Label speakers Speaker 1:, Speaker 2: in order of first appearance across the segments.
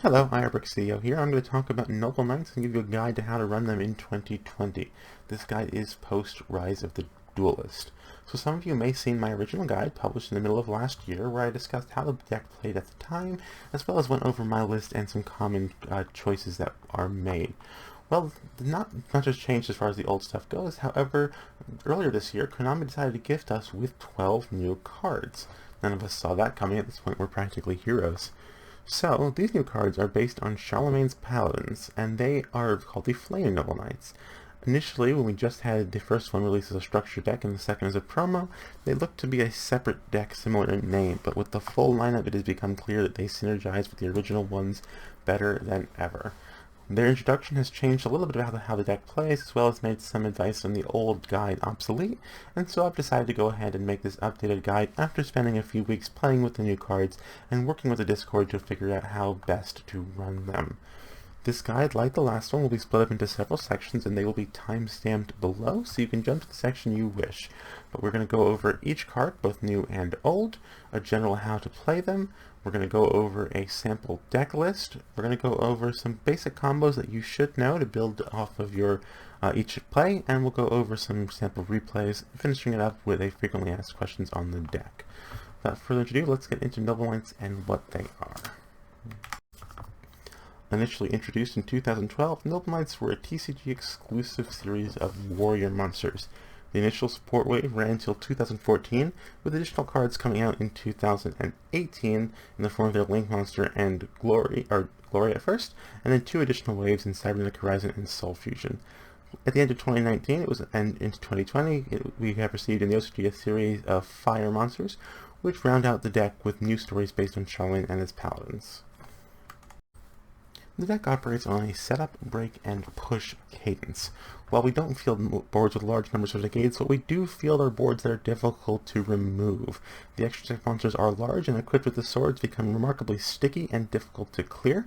Speaker 1: Hello, iRbrick CEO here. I'm going to talk about Noble Knights and give you a guide to how to run them in 2020. This guide is post-Rise of the Duelist. So some of you may have seen my original guide published in the middle of last year where I discussed how the deck played at the time, as well as went over my list and some common choices that are made. Well, not much has changed as far as the old stuff goes. However, earlier this year, Konami decided to gift us with 12 new cards. None of us saw that coming. At this point, we're practically heroes. So, these new cards are based on Charlemagne's Paladins, and they are called the FlameNoble Knights. Initially, when we just had the first one released as a structure deck and the second as a promo, they looked to be a separate deck similar in name, but with the full lineup it has become clear that they synergize with the original ones better than ever. Their introduction has changed a little bit about how the deck plays, as well as made some advice on the old guide obsolete, and so I've decided to go ahead and make this updated guide after spending a few weeks playing with the new cards and working with the Discord to figure out how best to run them. This guide, like the last one, will be split up into several sections and they will be time-stamped below, so you can jump to the section you wish. But we're going to go over each card, both new and old, a general how to play them. We're going to go over a sample deck list. We're going to go over some basic combos that you should know to build off of your each play, and we'll go over some sample replays, finishing it up with a frequently asked questions on the deck. Without further ado, let's get into Noble Knights and what they are. Initially introduced in 2012, Noble Knights were a TCG exclusive series of warrior monsters. The initial support wave ran until 2014, with additional cards coming out in 2018 in the form of their Link Monster and Glory at first, and then two additional waves in Cybernetic Horizon and Soul Fusion. At the end of 2019, and into 2020, we have received in the OCG a series of Fire Monsters, which round out the deck with new stories based on Charlemagne and his Paladins. The deck operates on a setup, break, and push cadence. While we don't field boards with large numbers of negades, what we do field are boards that are difficult to remove. The extra deck monsters are large and equipped with the swords become remarkably sticky and difficult to clear.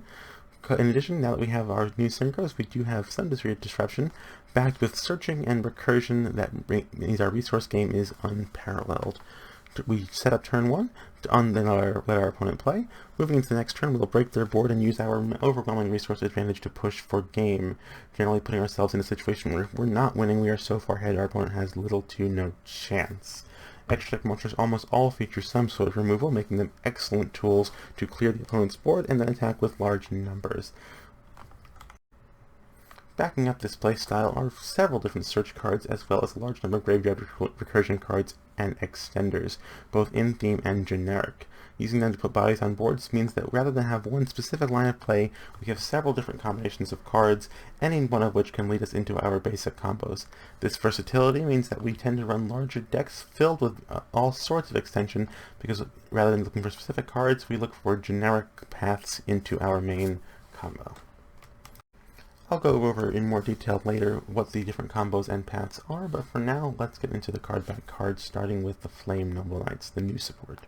Speaker 1: In addition, now that we have our new synchros, we do have some degree of disruption, backed with searching and recursion that means our resource game is unparalleled. We set up turn 1, then let our opponent play. Moving into the next turn, we'll break their board and use our overwhelming resource advantage to push for game, generally putting ourselves in a situation where if we're not winning, we are so far ahead our opponent has little to no chance. Extra deck monsters almost all feature some sort of removal, making them excellent tools to clear the opponent's board and then attack with large numbers. Backing up this playstyle are several different search cards, as well as a large number of graveyard recursion cards and extenders, both in theme and generic. Using them to put bodies on boards means that rather than have one specific line of play, we have several different combinations of cards, any one of which can lead us into our basic combos. This versatility means that we tend to run larger decks filled with all sorts of extension, because rather than looking for specific cards, we look for generic paths into our main combo. I'll go over in more detail later what the different combos and paths are, but for now, let's get into the card by card, starting with the FlameNoble Knights, the new support.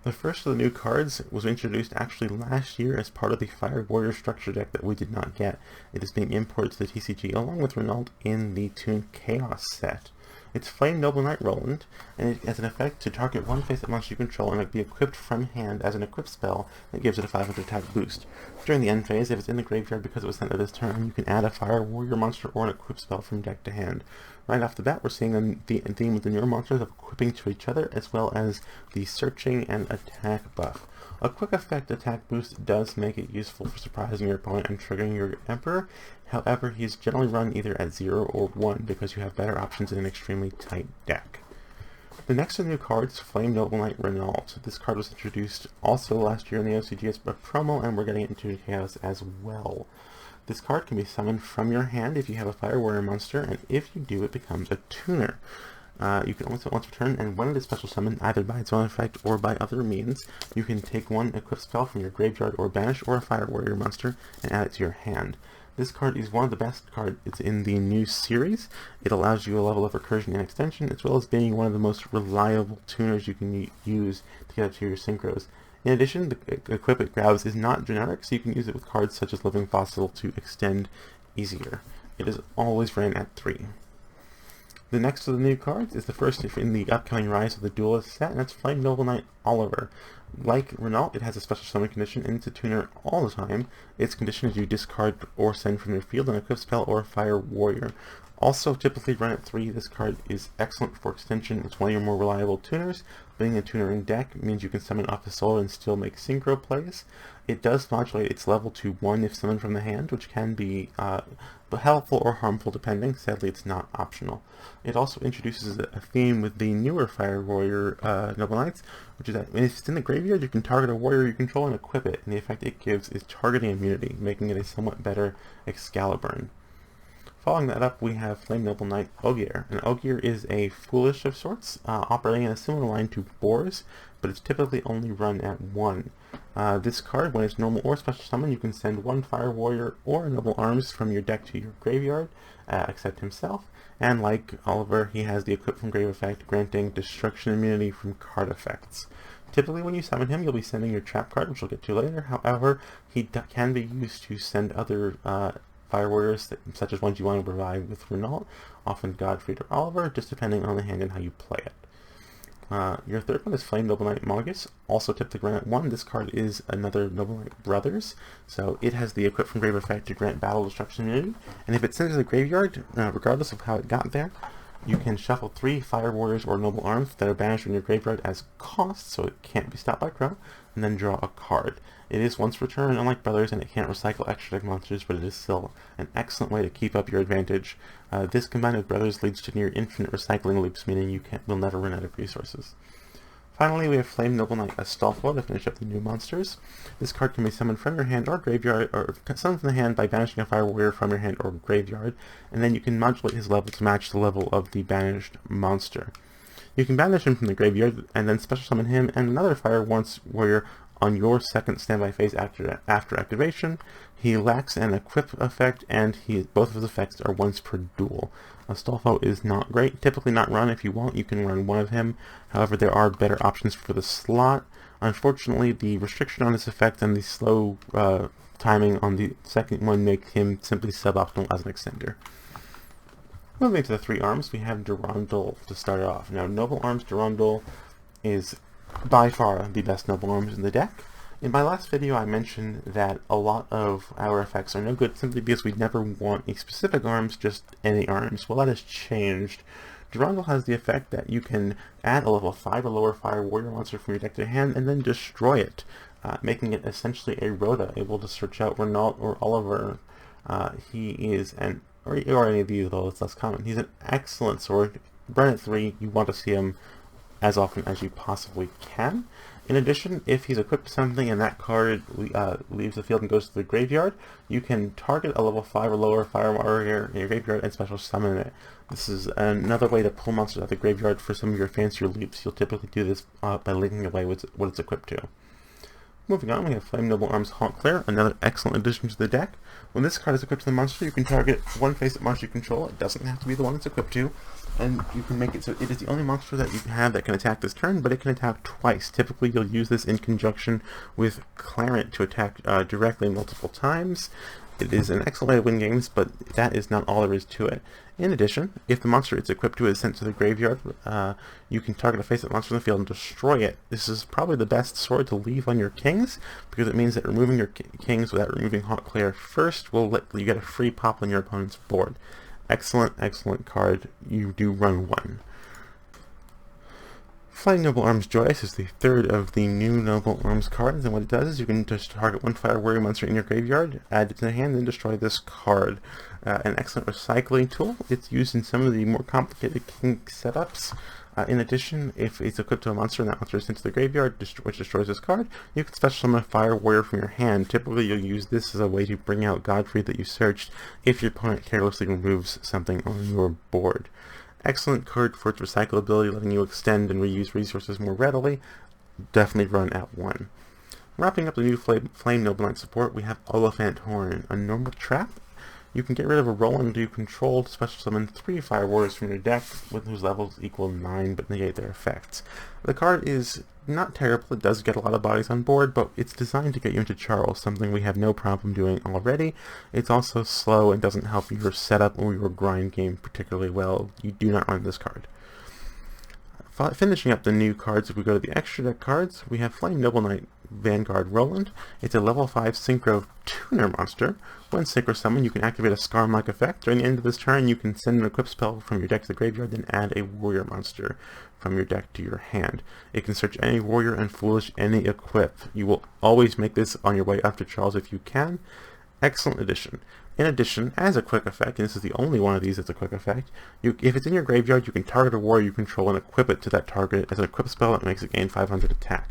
Speaker 1: The first of the new cards was introduced actually last year as part of the Fire Warrior structure deck that we did not get. It is being imported to the TCG along with Roland in the Toon Chaos set. It's FlameNoble Knight Roland, and it has an effect to target one face-up monster you control and it be equipped from hand as an equipped spell that gives it a 500 attack boost. During the end phase, if it's in the graveyard because it was sent at this turn, you can add a Fire Warrior monster or an equipped spell from deck to hand. Right off the bat, we're seeing the theme with the newer monsters of equipping to each other, as well as the searching and attack buff. A quick effect attack boost does make it useful for surprising your opponent and triggering your Emperor. However, he is generally run either at 0 or 1 because you have better options in an extremely tight deck. The next of the new cards is FlameNoble Knight Roland. This card was introduced also last year in the OCG as a promo, and we're getting it into Chaos as well. This card can be summoned from your hand if you have a Fire Warrior monster, and if you do, it becomes a tuner. You can only summon once per turn, and when it is special summoned, either by its own effect or by other means, you can take one equipped spell from your graveyard or banish or a Fire Warrior monster and add it to your hand. This card is one of the best cards in the new series. It allows you a level of recursion and extension, as well as being one of the most reliable tuners you can use to get up to your synchros. In addition, the equip it grabs is not generic, so you can use it with cards such as Living Fossil to extend easier. It is always ran at 3. The next of the new cards is the first in the upcoming Rise of the Duelist set, and that's Flame Noble Knight Oliver. Like Roland, it has a special summon condition, and it's a tuner all the time. Its condition is you discard or send from your field an equip spell or fire warrior. Also, typically run at 3, this card is excellent for extension. It's one of your more reliable tuners. Being a tuner in deck means you can summon off the soul and still make synchro plays. It does modulate its level to 1 if summoned from the hand, which can be helpful or harmful depending. Sadly, it's not optional. It also introduces a theme with the newer Fire Warrior Noble Knights, which is that when it's in the graveyard, you can target a warrior you control and equip it, and the effect it gives is targeting immunity, making it a somewhat better Excalibur. Following that up, we have Flame Noble Knight Ogier. And Ogier is a foolish of sorts, operating in a similar line to Boars, but it's typically only run at 1. This card, when it's normal or special summon, you can send 1 Fire Warrior or Noble Arms from your deck to your graveyard, except himself. And like Oliver, he has the Equip from Grave effect, granting destruction immunity from card effects. Typically when you summon him, you'll be sending your trap card, which we'll get to later. However, he can be used to send other Fire Warriors, such as ones you want to provide with Roland, often Godfrey or Oliver, just depending on the hand and how you play it. Your third one is Flame Noble Knight Magus, also typically run at 1. This card is another Noble Knight Brothers, so it has the Equip from Grave effect to grant battle destruction immunity, and if it's sent to the graveyard, regardless of how it got there, you can shuffle 3 Fire Warriors or Noble Arms that are banished from your graveyard as cost, so it can't be stopped by Crow, and then draw a card. It is once per turn, unlike Brothers, and it can't recycle extra deck monsters, but it is still an excellent way to keep up your advantage. This combined with Brothers leads to near infinite recycling loops, meaning you will never run out of resources. Finally, we have Flame Noble Knight Astolfo to finish up the new monsters. This card can be summoned from your hand or graveyard, or summoned from the hand by banishing a Fire Warrior from your hand or graveyard, and then you can modulate his level to match the level of the banished monster. You can banish him from the graveyard, and then special summon him and another Fire Warrior on your second standby phase after activation. He lacks an equip effect, and both of his effects are once per duel. Astolfo is not great, typically not run. If you want, you can run one of him. However, there are better options for the slot. Unfortunately, the restriction on this effect and the slow timing on the second one make him simply suboptimal as an extender. Moving to the 3 arms, we have Durandal to start off. Now, Noble Arms Durandal is by far the best Noble Arms in the deck. In my last video I mentioned that a lot of our effects are no good simply because we never want a specific arms, just any arms. Well, that has changed. Durandal has the effect that you can add a level 5 or lower Fire Warrior monster from your deck to hand and then destroy it, making it essentially a rota, able to search out Roland or Oliver. He is or any of these, though it's less common. He's an excellent sword. Run at 3, you want to see him as often as you possibly can. In addition, if he's equipped to something and that card leaves the field and goes to the graveyard, you can target a level 5 or lower Fire Warrior in your graveyard and special summon it. This is another way to pull monsters out of the graveyard for some of your fancier leaps. You'll typically do this by linking away with what it's equipped to. Moving on, we have Flame Noble Arms Hauntclair, another excellent addition to the deck. When this card is equipped to the monster, you can target one face-up monster you control. It doesn't have to be the one it's equipped to, and you can make it so it is the only monster that you have that can attack this turn, but it can attack twice. Typically, you'll use this in conjunction with Clarent to attack directly multiple times. It is an excellent way to win games, but that is not all there is to it. In addition, if the monster it's equipped to is sent to the graveyard, you can target a face-up monster in the field and destroy it. This is probably the best sword to leave on your kings, because it means that removing your kings without removing Hauntclair first will let you get a free pop on your opponent's board. Excellent, excellent card. You do run 1. Flame Noble Arms Joyous is the third of the new Noble Arms cards, and what it does is you can just target one Fire Warrior monster in your graveyard, add it to the hand, and destroy this card. An excellent recycling tool. It's used in some of the more complicated king setups. In addition, if it's equipped to a monster and that monster is sent to the graveyard, which destroys this card, you can special summon a Fire Warrior from your hand. Typically, you'll use this as a way to bring out Godfrey that you searched if your opponent carelessly removes something on your board. Excellent card for its recyclability, letting you extend and reuse resources more readily. Definitely run at 1. Wrapping up the new Flame Noble Knight support, we have Oliphant Horn, a normal trap. You can get rid of a Roland you control to special summon 3 Fire Warriors from your deck, with whose levels equal 9 but negate their effects. The card is not terrible. It does get a lot of bodies on board, but it's designed to get you into Charles, something we have no problem doing already. It's also slow and doesn't help your setup or your grind game particularly well. You do not run this card. Finishing up the new cards, if we go to the extra deck cards, we have Flame Noble Knight Vanguard Roland. It's a level 5 Synchro Tuner monster. When Synchro Summon, you can activate a Scarm-like effect. During the end of this turn, you can send an equip spell from your deck to the graveyard, then add a warrior monster from your deck to your hand. It can search any warrior and foolish any equip. You will always make this on your way up to Charles if you can. Excellent addition. In addition, as a quick effect, and this is the only one of these that's a quick effect, if it's in your graveyard, you can target a warrior you control and equip it to that target as an equip spell that makes it gain 500 attack.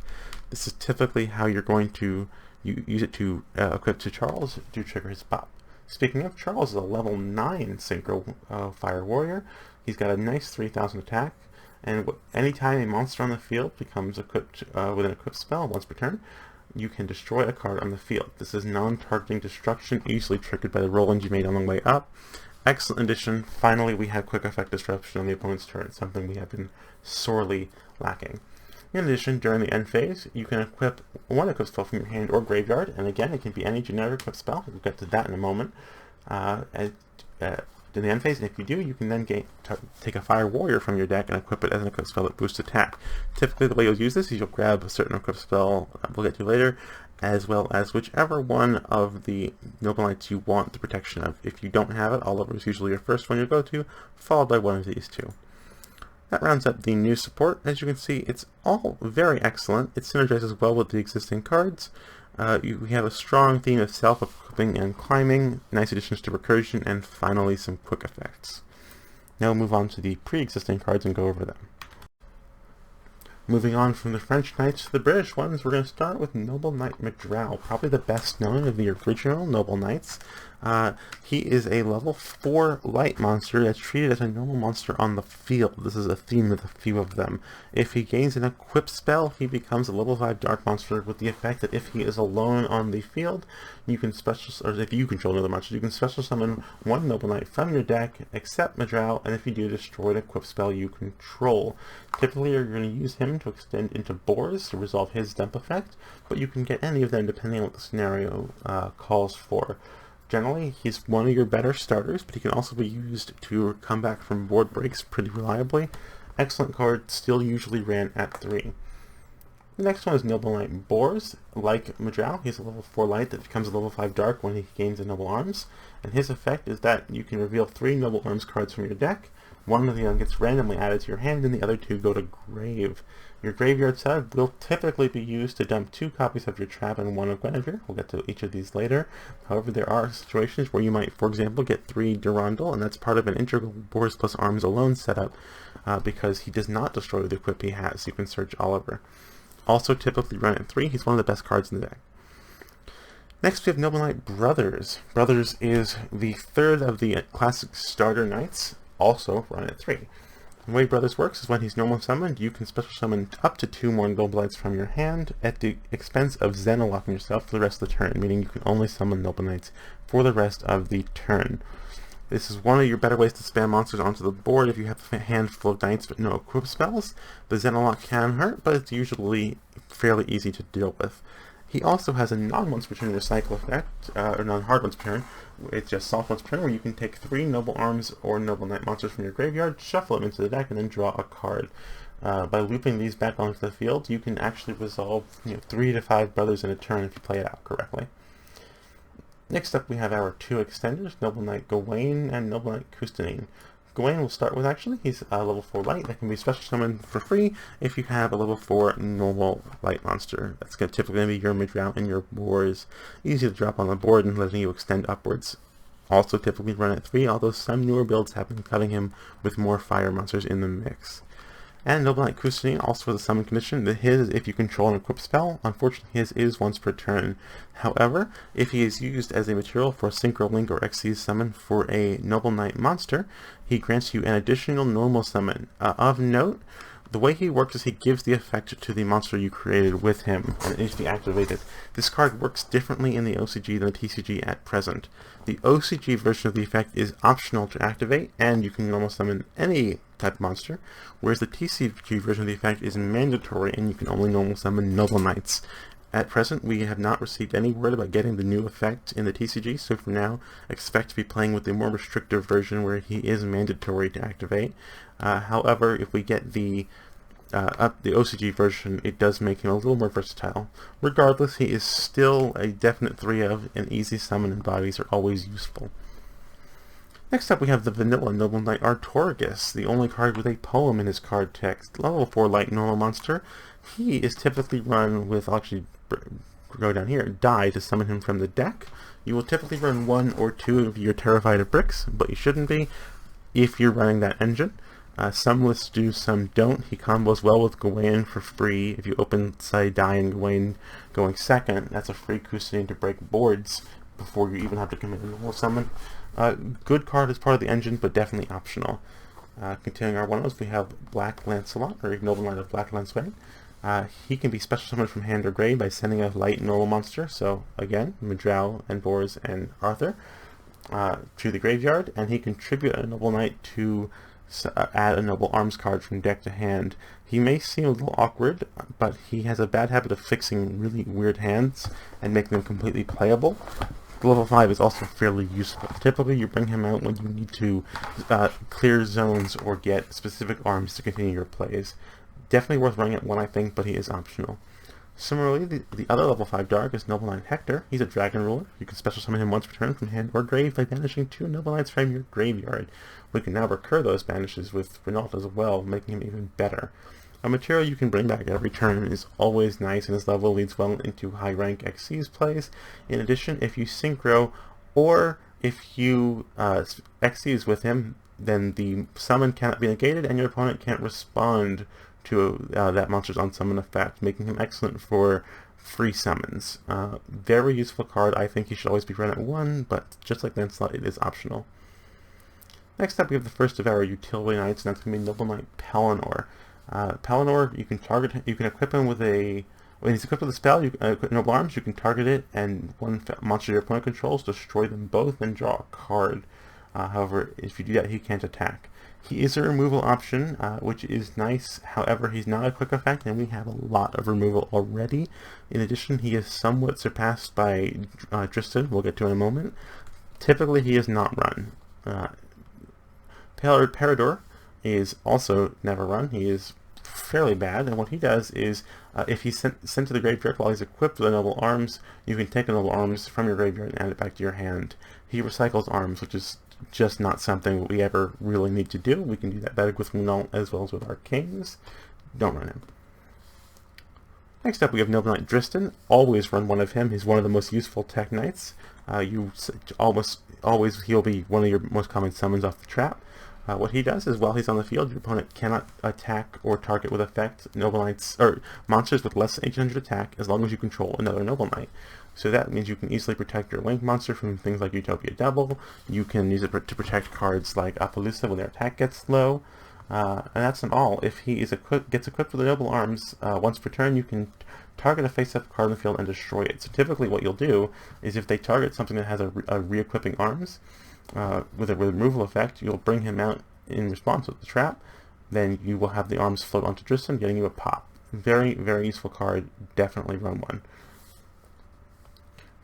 Speaker 1: This is typically how you're going to use it to equip to Charles to trigger his pop. Speaking of, Charles is a level 9 Synchro Fire Warrior. He's got a nice 3000 attack, and anytime a monster on the field becomes equipped with an equip spell once per turn, you can destroy a card on the field. This is non-targeting destruction, easily triggered by the Roland you made on the way up. Excellent addition. Finally, we have quick effect disruption on the opponent's turn, something we have been sorely lacking. In addition, during the end phase, you can equip one equip spell from your hand or graveyard, and again, it can be any generic equip spell. We'll get to that in a moment. In the end phase, and if you do, you can then take a Fire Warrior from your deck and equip it as an equip spell that boosts attack. Typically, the way you'll use this is you'll grab a certain equip spell we'll get to later, as well as whichever one of the Noble Knights you want the protection of. If you don't have it, Oliver is usually your first one you'll go to, followed by one of these two. That rounds up the new support. As you can see, it's all very excellent. It synergizes well with the existing cards. We have a strong theme of self-equipping and climbing, nice additions to recursion, and finally some quick effects. Now we'll move on to the pre-existing cards and go over them. Moving on from the French Knights to the British ones, we're going to start with Noble Knight McDrowell, probably the best known of the original Noble Knights. He is a level 4 light monster that's treated as a normal monster on the field. This is a theme with a few of them. If he gains an equip spell, he becomes a level 5 dark monster with the effect that if he is alone on the field, you can if you control another monster, you can special summon one Noble Knight from your deck, except Madrowell, and if you do, destroy an equip spell you control. Typically, you're going to use him to extend into Boars to resolve his dump effect, but you can get any of them depending on what the scenario calls for. Generally, he's one of your better starters, but he can also be used to come back from board breaks pretty reliably. Excellent card, still usually ran at 3. The next one is Noble Knight Boars. Like Madrowell, he's a level 4 light that becomes a level 5 dark when he gains a Noble Arms, and his effect is that you can reveal 3 Noble Arms cards from your deck. One of them gets randomly added to your hand, and the other 2 go to grave. Your graveyard side will typically be used to dump 2 copies of your trap and 1 of Guinevere. We'll get to each of these later. However, there are situations where you might, for example, get 3 Durandal, and that's part of an integral Boars plus Arms alone setup, because he does not destroy the equip he has. You can search Oliver. Also typically run at 3, he's one of the best cards in the deck. Next we have Noble Knight Brothers. Brothers is the third of the classic starter knights, also run at 3. The way Brothers works is when he's normal summoned, you can special summon up to 2 more Noble Knights from your hand at the expense of Xenolocking yourself for the rest of the turn, meaning you can only summon Noble Knights for the rest of the turn. This is one of your better ways to spam monsters onto the board if you have a handful of knights but no equip spells. The Xenolock can hurt, but it's usually fairly easy to deal with. He also has a non-once per turn recycle effect, or non-hard once per turn. It's just soft once per turn, where you can take 3 Noble Arms or Noble Knight monsters from your graveyard, shuffle them into the deck, and then draw a card. By looping these back onto the field, you can actually resolve 3 to 5 brothers in a turn if you play it out correctly. Next up we have our 2 extenders, Noble Knight Gawain and Noble Knight Custanine. Gawain we'll start with actually. He's a level 4 light that can be special summoned for free if you have a level 4 normal light monster. That's typically going to be your Madrowell and your Boars. Easy to drop on the board and letting you extend upwards. Also typically run at 3, although some newer builds have been cutting him with more fire monsters in the mix. And Noble Knight Custanine also has a summon condition that his, if you control an equip spell, unfortunately his is once per turn. However, if he is used as a material for a Synchro Link or Xyz summon for a Noble Knight monster, he grants you an additional normal summon. Of note, the way he works is he gives the effect to the monster you created with him, and it needs to be activated. This card works differently in the OCG than the TCG at present. The OCG version of the effect is optional to activate, and you can normal summon any type monster, whereas the TCG version of the effect is mandatory and you can only normal summon Noble Knights. At present, we have not received any word about getting the new effect in the TCG, so for now, expect to be playing with the more restrictive version where he is mandatory to activate. However, if we get the OCG version, it does make him a little more versatile. Regardless, he is still a definite 3-of, and easy summon and bodies are always useful. Next up we have the vanilla Noble Knight Artorigus, the only card with a poem in his card text. Level 4 light normal monster. He is typically run with, I'll actually go down here, die to summon him from the deck. You will typically run 1 or 2 of your Terrified of Bricks, but you shouldn't be if you're running that engine. Some lists do, some don't. He combos well with Gawain for free. If you open, say, Die and Gawain going second, that's a free Kusine to break boards before you even have to commit a normal summon. Good card as part of the engine, but definitely optional. Continuing our one-offs, we have Black Lancelot, or Noble Knight of Black Lancelot. He can be special summoned from hand or grave by sending a light normal monster, so again, Madrow and Bors and Arthur, to the graveyard, and he can tribute a Noble Knight to add a Noble Arms card from deck to hand. He may seem a little awkward, but he has a bad habit of fixing really weird hands and making them completely playable. Level 5 is also fairly useful. Typically, you bring him out when you need to clear zones or get specific arms to continue your plays. Definitely worth running at 1, I think, but he is optional. Similarly, the other level 5 Dark is Noble Knight Hector. He's a dragon ruler. You can special summon him once per turn from hand or grave by banishing 2 Noble Knights from your graveyard. We can now recur those banishes with Renault as well, making him even better. A material you can bring back every turn is always nice, and his level leads well into high rank XC's plays. In addition, if you synchro or if you XC's with him, then the summon cannot be negated and your opponent can't respond to that monster's unsummon effect, making him excellent for free summons. Very useful card. I think he should always be run at 1, but just like Lancelot, it is optional. Next up, we have the first of our utility knights, and that's going to be Noble Knight Pellinor. Pellinor, you can target him, you can equip him with a, when he's equipped with a spell, Noble Arms, you can target it, and one monster your opponent controls, destroy them both, and draw a card. However, if you do that, he can't attack. He is a removal option, which is nice. However, he's not a quick effect, and we have a lot of removal already. In addition, he is somewhat surpassed by Tristan, we'll get to in a moment. Typically, he is not run. Parador is also never run. He is fairly bad, and what he does is, if he's sent to the graveyard while he's equipped with a Noble Arms, you can take a Noble Arms from your graveyard and add it back to your hand. He recycles arms, which is just not something we ever really need to do. We can do that better with Renault as well as with our kings. Don't run him. Next up, we have Noble Knight Dristan. Always run one of him. He's one of the most useful tech knights. You almost always, he'll be one of your most common summons off the trap. What he does is, while he's on the field, your opponent cannot attack or target with effect Noble Knights or monsters with less than 800 attack as long as you control another Noble Knight. So that means you can easily protect your Link monster from things like Utopia Devil. You can use it to protect cards like Appaloosa when their attack gets low. And that's not all. If he is gets equipped with the Noble Arms, once per turn you can target a face-up card on the field and destroy it. So typically what you'll do is, if they target something that has a re-equipping arms, with a removal effect, you'll bring him out in response with the trap. Then you will have the arms float onto Tristan, getting you a pop. Very, very useful card. Definitely run one.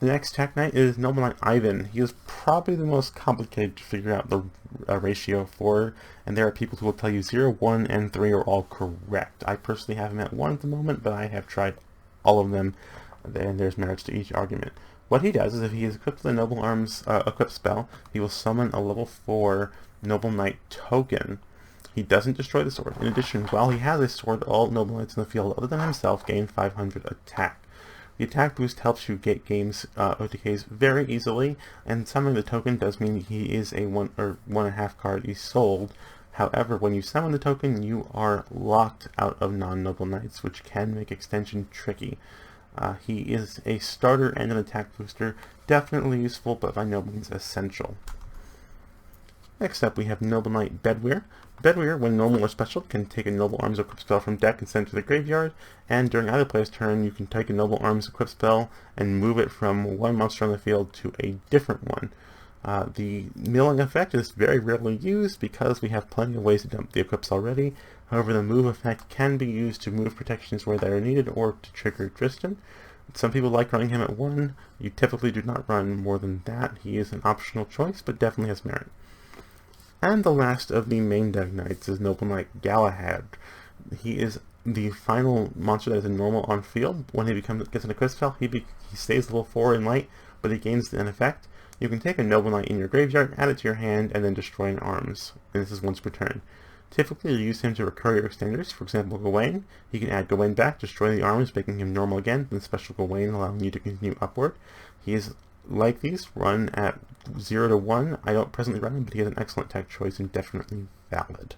Speaker 1: The next Tech Knight is Noble Knight Ivan. He is probably the most complicated to figure out the ratio for, and there are people who will tell you 0, 1, and 3 are all correct. I personally have him at 1 at the moment, but I have tried all of them, and there's merits to each argument. What he does is, if he is equipped with a Noble Arms equip spell, he will summon a level 4 Noble Knight token. He doesn't destroy the sword. In addition, while he has a sword, all Noble Knights in the field other than himself gain 500 attack. The attack boost helps you get games OTKs very easily, and summoning the token does mean he is a 1 or 1.5 card he's sold. However, when you summon the token, you are locked out of non-Noble Knights, which can make extension tricky. He is a starter and an attack booster, definitely useful, but by no means essential. Next up, we have Noble Knight Bedwear. Bedwear, when normal or special, can take a Noble Arms equip spell from deck and send it to the graveyard, and during either player's turn, you can take a Noble Arms equip spell and move it from one monster on the field to a different one. The milling effect is very rarely used because we have plenty of ways to dump the equips already. However, the move effect can be used to move protections where they are needed or to trigger Tristan. Some people like running him at 1. You typically do not run more than that. He is an optional choice, but definitely has merit. And the last of the main deck knights is Noble Knight Galahad. He is the final monster that is normal on field. When he gets an equip spell, he stays level 4 in light, but he gains an effect. You can take a Noble Knight in your graveyard, add it to your hand, and then destroy an arms. And this is once per turn. Typically, you use him to recur your extenders, for example, Gawain. You can add Gawain back, destroy the arms, making him normal again, then special Gawain, allowing you to continue upward. He is like these, run at 0 to 1. I don't presently run him, but he has an excellent tech choice and definitely valid.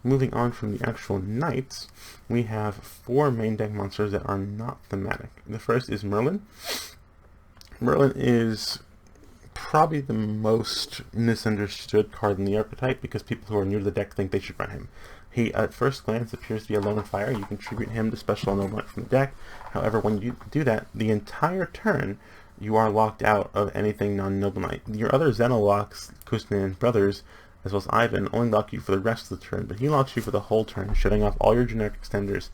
Speaker 1: Moving on from the actual knights, we have 4 main deck monsters that are not thematic. The first is Merlin. Merlin is probably the most misunderstood card in the archetype because people who are new to the deck think they should run him. He, at first glance, appears to be alone in fire. You can tribute him to special Noble Knight from the deck. However, when you do that, the entire turn, you are locked out of anything non-Noble Knight. Your other Xenolocks, Kuzmin and Brothers, as well as Ivan, only lock you for the rest of the turn, but he locks you for the whole turn, shutting off all your generic extenders.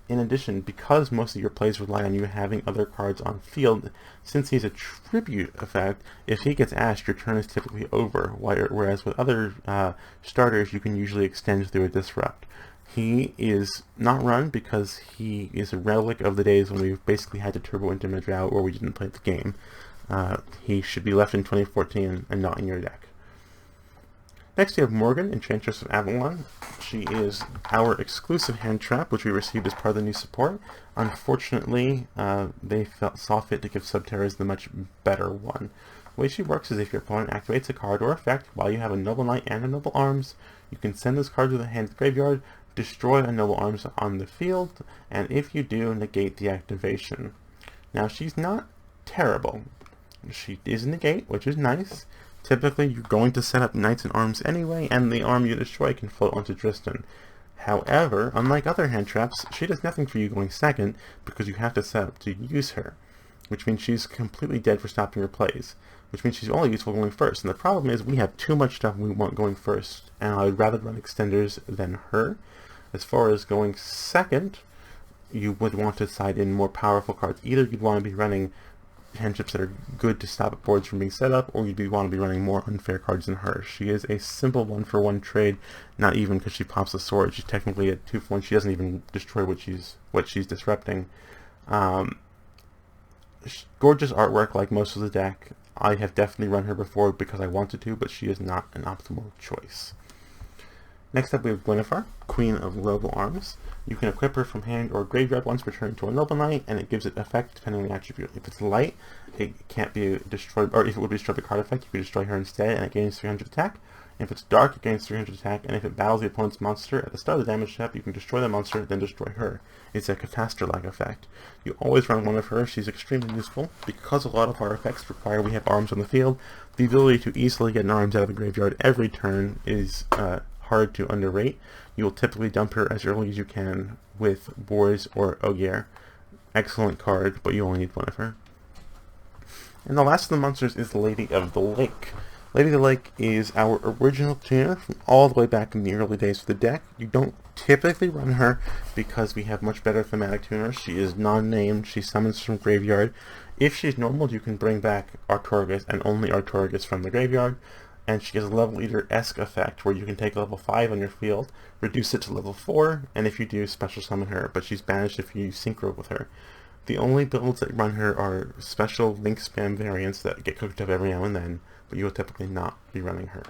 Speaker 1: In addition, because most of your plays rely on you having other cards on field, since he's a tribute effect, if he gets ashed, your turn is typically over, whereas with other starters, you can usually extend through a disrupt. He is not run because he is a relic of the days when we basically had to turbo into Madrow or we didn't play the game. He should be left in 2014 and not in your deck. Next we have Morgan, Enchantress of Avalon. She is our exclusive hand trap, which we received as part of the new support. Unfortunately, they saw fit to give Subterra's the much better one. The way she works is if your opponent activates a card or effect while you have a Noble Knight and a Noble Arms, you can send this card to the hand of the graveyard, destroy a Noble Arms on the field, and if you do, negate the activation. Now she's not terrible. She is negate, which is nice. Typically, you're going to set up Knights and Arms anyway, and the arm you destroy can float onto Tristan. However, unlike other hand traps, she does nothing for you going second, because you have to set up to use her, which means she's completely dead for stopping your plays, which means she's only useful going first. And the problem is we have too much stuff we want going first, and I would rather run extenders than her. As far as going second, you would want to side in more powerful cards. Either you'd want to be running hand chips that are good to stop boards from being set up, or you'd want to be running more unfair cards than her. She is a simple 1-for-1 trade, not even because she pops a sword. She's technically a 2-for-1. She doesn't even destroy what she's disrupting. Gorgeous artwork like most of the deck. I have definitely run her before because I wanted to, but she is not an optimal choice. Next up we have Guinevere, Queen of Noble Arms. You can equip her from hand or graveyard once per turn to a Noble Knight, and it gives it effect depending on the attribute. If it's light, it can't be destroyed, or if it would be destroyed by card effect, you can destroy her instead, and it gains 300 attack. If it's dark, it gains 300 attack, and if it battles the opponent's monster at the start of the damage step, you can destroy the monster, then destroy her. It's a catastor-like effect. You always run one of her. She's extremely useful. Because a lot of our effects require we have arms on the field, the ability to easily get an arms out of the graveyard every turn is hard to underrate. You will typically dump her as early as you can with Boris or Ogier. Excellent card, but you only need one of her. And the last of the monsters is Lady of the Lake. Lady of the Lake is our original tuner from all the way back in the early days of the deck. You don't typically run her because we have much better thematic tuners. She is non-named, she summons from graveyard. If she's normal, you can bring back Artorigus and only Artorigus from the graveyard. And she has a level leader-esque effect where you can take a level 5 on your field, reduce it to level 4, and if you do, special summon her, but she's banished if you synchro with her. The only builds that run her are special link spam variants that get cooked up every now and then, but you will typically not be running her.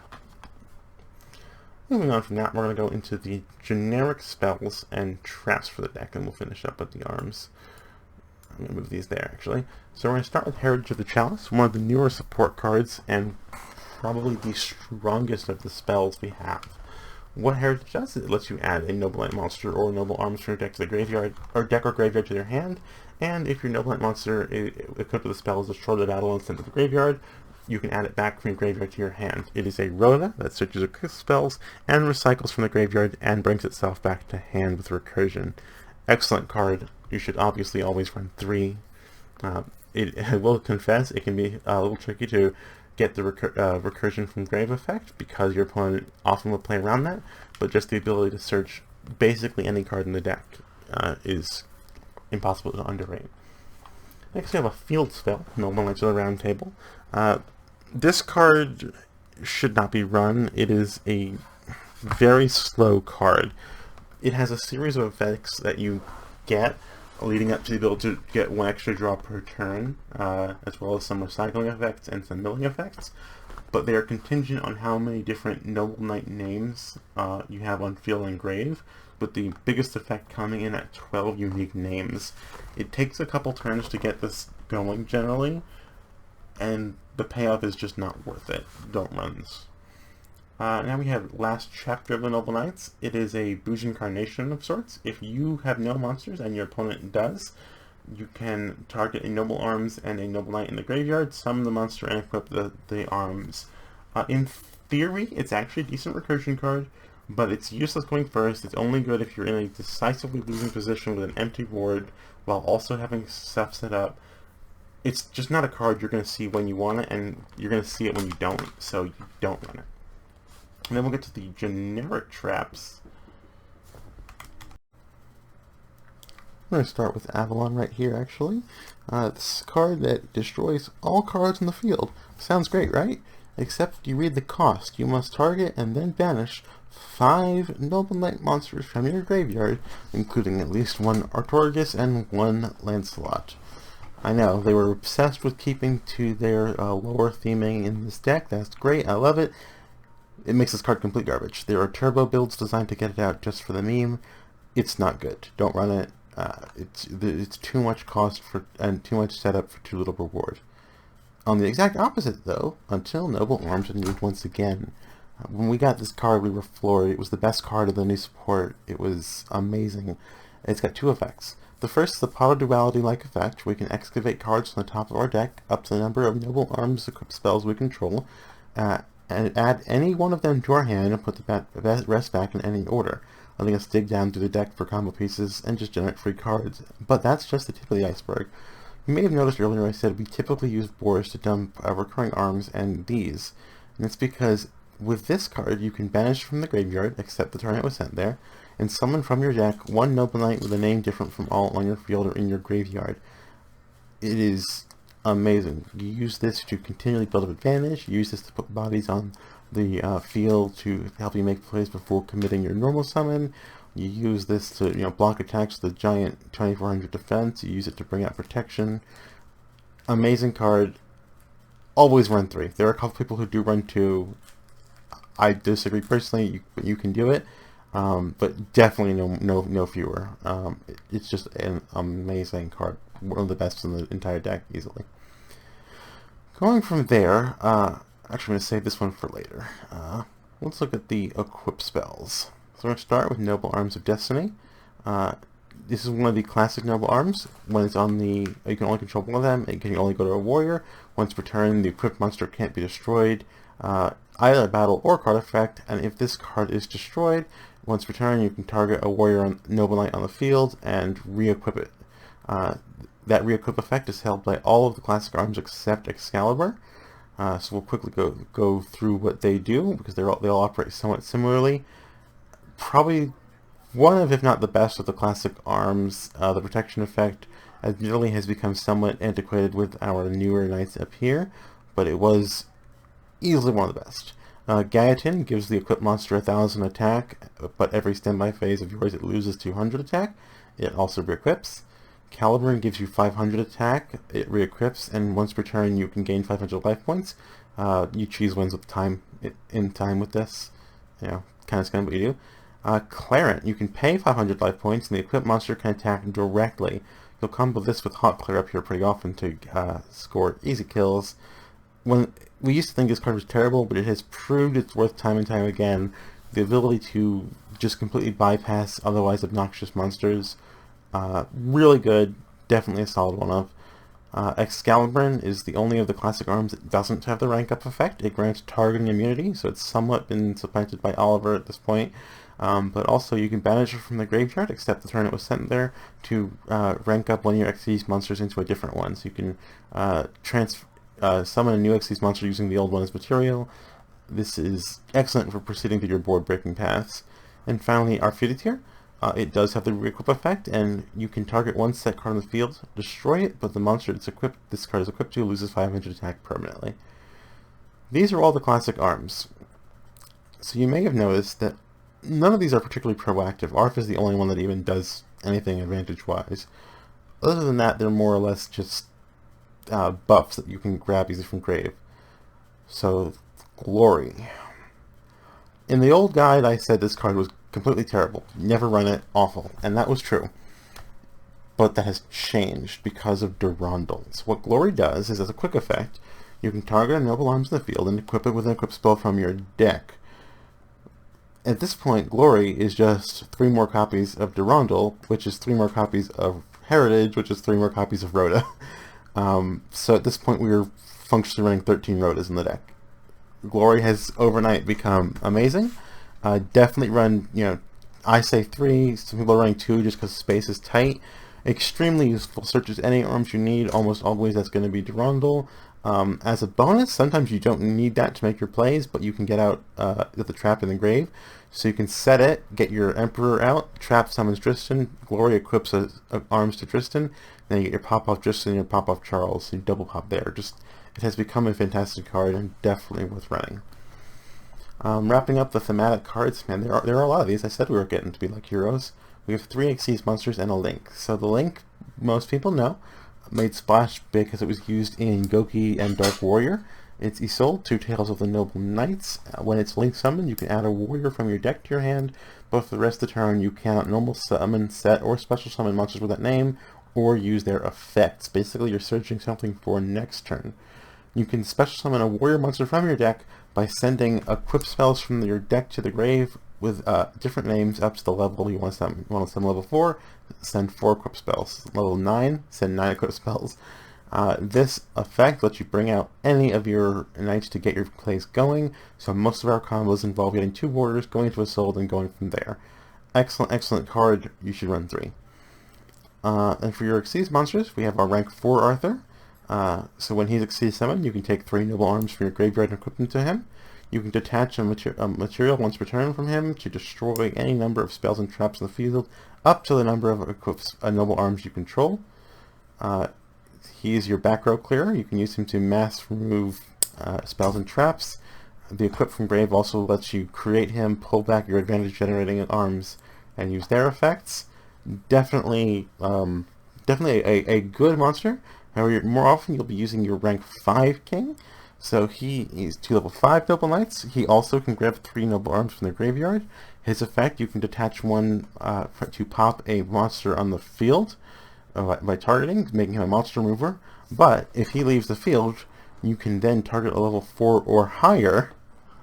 Speaker 1: Moving on from that, we're going to go into the generic spells and traps for the deck, and we'll finish up with the arms. I'm going to move these there, actually. So we're going to start with Heritage of the Chalice, one of the newer support cards, and probably the strongest of the spells we have. What Heritage does is it lets you add a Noble Knight monster or Noble Arms from your deck to the graveyard, or deck or graveyard to their hand, and if your Noble Knight monster equipped with the spell is destroyed the battle and sent to the graveyard, you can add it back from your graveyard to your hand. It is a rota that searches your spells and recycles from the graveyard and brings itself back to hand with recursion. Excellent card. You should obviously always run 3. I will confess, it can be a little tricky to get the recursion from grave effect, because your opponent often will play around that, but just the ability to search basically any card in the deck is impossible to underrate. Next we have a field spell, Noble Knights of the Round Table. This card should not be run. It is a very slow card. It has a series of effects that you get leading up to the ability to get one extra draw per turn, as well as some recycling effects and some milling effects, but they are contingent on how many different Noble Knight names you have on field and grave, with the biggest effect coming in at 12 unique names. It takes a couple turns to get this going generally, and the payoff is just not worth it. Don't run this. Now we have Last Chapter of the Noble Knights. It is a Bouge incarnation of sorts. If you have no monsters and your opponent does, you can target a Noble Arms and a Noble Knight in the graveyard, summon the monster, and equip the arms. In theory, it's actually a decent recursion card, but it's useless going first. It's only good if you're in a decisively losing position with an empty board while also having stuff set up. It's just not a card you're going to see when you want it, and you're going to see it when you don't, so you don't run it. And then we'll get to the generic traps. I'm going to start with Avalon right here, actually. This is a card that destroys all cards in the field. Sounds great, right? Except you read the cost. You must target and then banish 5 Noble Knight monsters from your graveyard, including at least 1 Artorigus and 1 Lancelot. I know, they were obsessed with keeping to their lower theming in this deck. That's great, I love it. It makes this card complete garbage. There are turbo builds designed to get it out just for the meme. It's not good. Don't run it. It's too much cost and too much setup for too little reward. On the exact opposite, though, until Noble Arms was moved once again. When we got this card, we were floored. It was the best card of the new support. It was amazing. It's got 2 effects. The first is the Power Duality-like effect, where we can excavate cards from the top of our deck up to the number of Noble Arms equipped spells we control, and add any one of them to our hand and put the rest back in any order, letting us dig down through the deck for combo pieces and just generate free cards. But that's just the tip of the iceberg. You may have noticed earlier I said we typically use Boars to dump recurring arms and these, and it's because with this card you can banish from the graveyard, except the turn it was sent there, and summon from your deck 1 Noble Knight with a name different from all on your field or in your graveyard. It is amazing. You use this to continually build up advantage. You use this to put bodies on the field to help you make plays before committing your normal summon. You use this to block attacks with a giant 2400 defense. You use it to bring out protection. Amazing card. Always run 3. There are a couple people who do run 2. I disagree personally, but you can do it. But definitely no fewer. It's just an amazing card. One of the best in the entire deck, easily. Going from there, actually I'm going to save this one for later. Let's look at the equip spells. So we're going to start with Noble Arms of Destiny. This is one of the classic Noble Arms. When it's on the, you can only control one of them. It can only go to a warrior. Once per turn, the equipped monster can't be destroyed, either a battle or card effect. And if this card is destroyed, once per turn, you can target a warrior on Noble Knight on the field and re-equip it. That re-equip effect is held by all of the classic arms except Excalibur. So we'll quickly go through what they do, because they all operate somewhat similarly. Probably one of, if not the best, of the classic arms. The protection effect admittedly has become somewhat antiquated with our newer knights up here, but it was easily one of the best. Gaetan gives the equipped monster 1000 attack, but every standby phase of yours it loses 200 attack. It also re-equips. Caliburn gives you 500 attack, it re-equips, and once per turn you can gain 500 life points. You choose wins with time in time with this. Kind of what you do. Clarent, you can pay 500 life points, and the equipped monster can attack directly. You'll combo this with Hot Clear up here pretty often to score easy kills. When we used to think this card was terrible, but it has proved its worth time and time again. The ability to just completely bypass otherwise obnoxious monsters. Really good, definitely a solid one of. Excalibur is the only of the classic arms that doesn't have the rank up effect. It grants targeting immunity, so it's somewhat been supplanted by Oliver at this point. but also you can banish it from the graveyard, except the turn it was sent there, to rank up one of your Xyz monsters into a different one. So you can summon a new Xyz monster using the old one as material. This is excellent for proceeding through your board-breaking paths. And finally, our Feudatier. It does have the re-equip effect, and you can target one set card on the field, destroy it, but the monster this card is equipped to loses 500 attack permanently. These are all the classic arms. So you may have noticed that none of these are particularly proactive. Arf is the only one that even does anything advantage-wise. Other than that, they're more or less just buffs that you can grab easily from grave. So, Glory. In the old guide, I said this card was completely terrible. Never run it, awful. And that was true. But that has changed because of durandals. What Glory does is, as a quick effect, you can target a noble arms in the field and equip it with an equip spell from your deck. At this point, Glory is just 3 more copies of Durandal, which is 3 more copies of Heritage, which is 3 more copies of Rota. So at this point, we are functionally running 13 Rotas in the deck. Glory has overnight become amazing. Definitely run, I say 3, some people are running 2 just because space is tight. Extremely useful, searches any arms you need, almost always that's going to be Durandal. As a bonus, sometimes you don't need that to make your plays, but you can get out with the trap in the grave. So you can set it, get your Emperor out, trap summons Tristan, Glory equips arms to Tristan, then you get your pop-off Tristan and your pop-off Charles, so you double pop there. It has become a fantastic card and definitely worth running. Wrapping up the thematic cards, man, there are a lot of these. I said we were getting to be like heroes. We have 3 Xyz monsters and a Link. So the Link, most people know, made splash because it was used in Goki and Dark Warrior. It's Isolde, 2 Tales of the Noble Knights. When it's Link summoned, you can add a warrior from your deck to your hand, but for the rest of the turn you cannot normal summon, set, or special summon monsters with that name, or use their effects. Basically, you're searching something for next turn. You can special summon a warrior monster from your deck by sending equip spells from your deck to the grave with different names up to the level you want to summon. You want to summon level 4, send 4 equip spells. Level 9, send 9 equip spells. This effect lets you bring out any of your knights to get your plays going, so most of our combos involve getting 2 warriors, going to Isolde, and going from there. Excellent, excellent card. You should run 3. And for your Xyz monsters, we have our rank 4 Arthur. So when he's Xyz summoned, you can take 3 noble arms from your graveyard and equip them to him. You can detach a material once per turn from him to destroy any number of spells and traps in the field, up to the number of noble arms you control. He is your back row clearer. You can use him to mass remove spells and traps. The equip from grave also lets you create him, pull back your advantage generating arms, and use their effects. Definitely a good monster. However, more often you'll be using your rank 5 king. So he is 2 level 5 noble knights. He also can grab 3 noble arms from their graveyard. His effect, you can detach one to pop a monster on the field by targeting, making him a monster remover. But if he leaves the field, you can then target a level 4 or higher,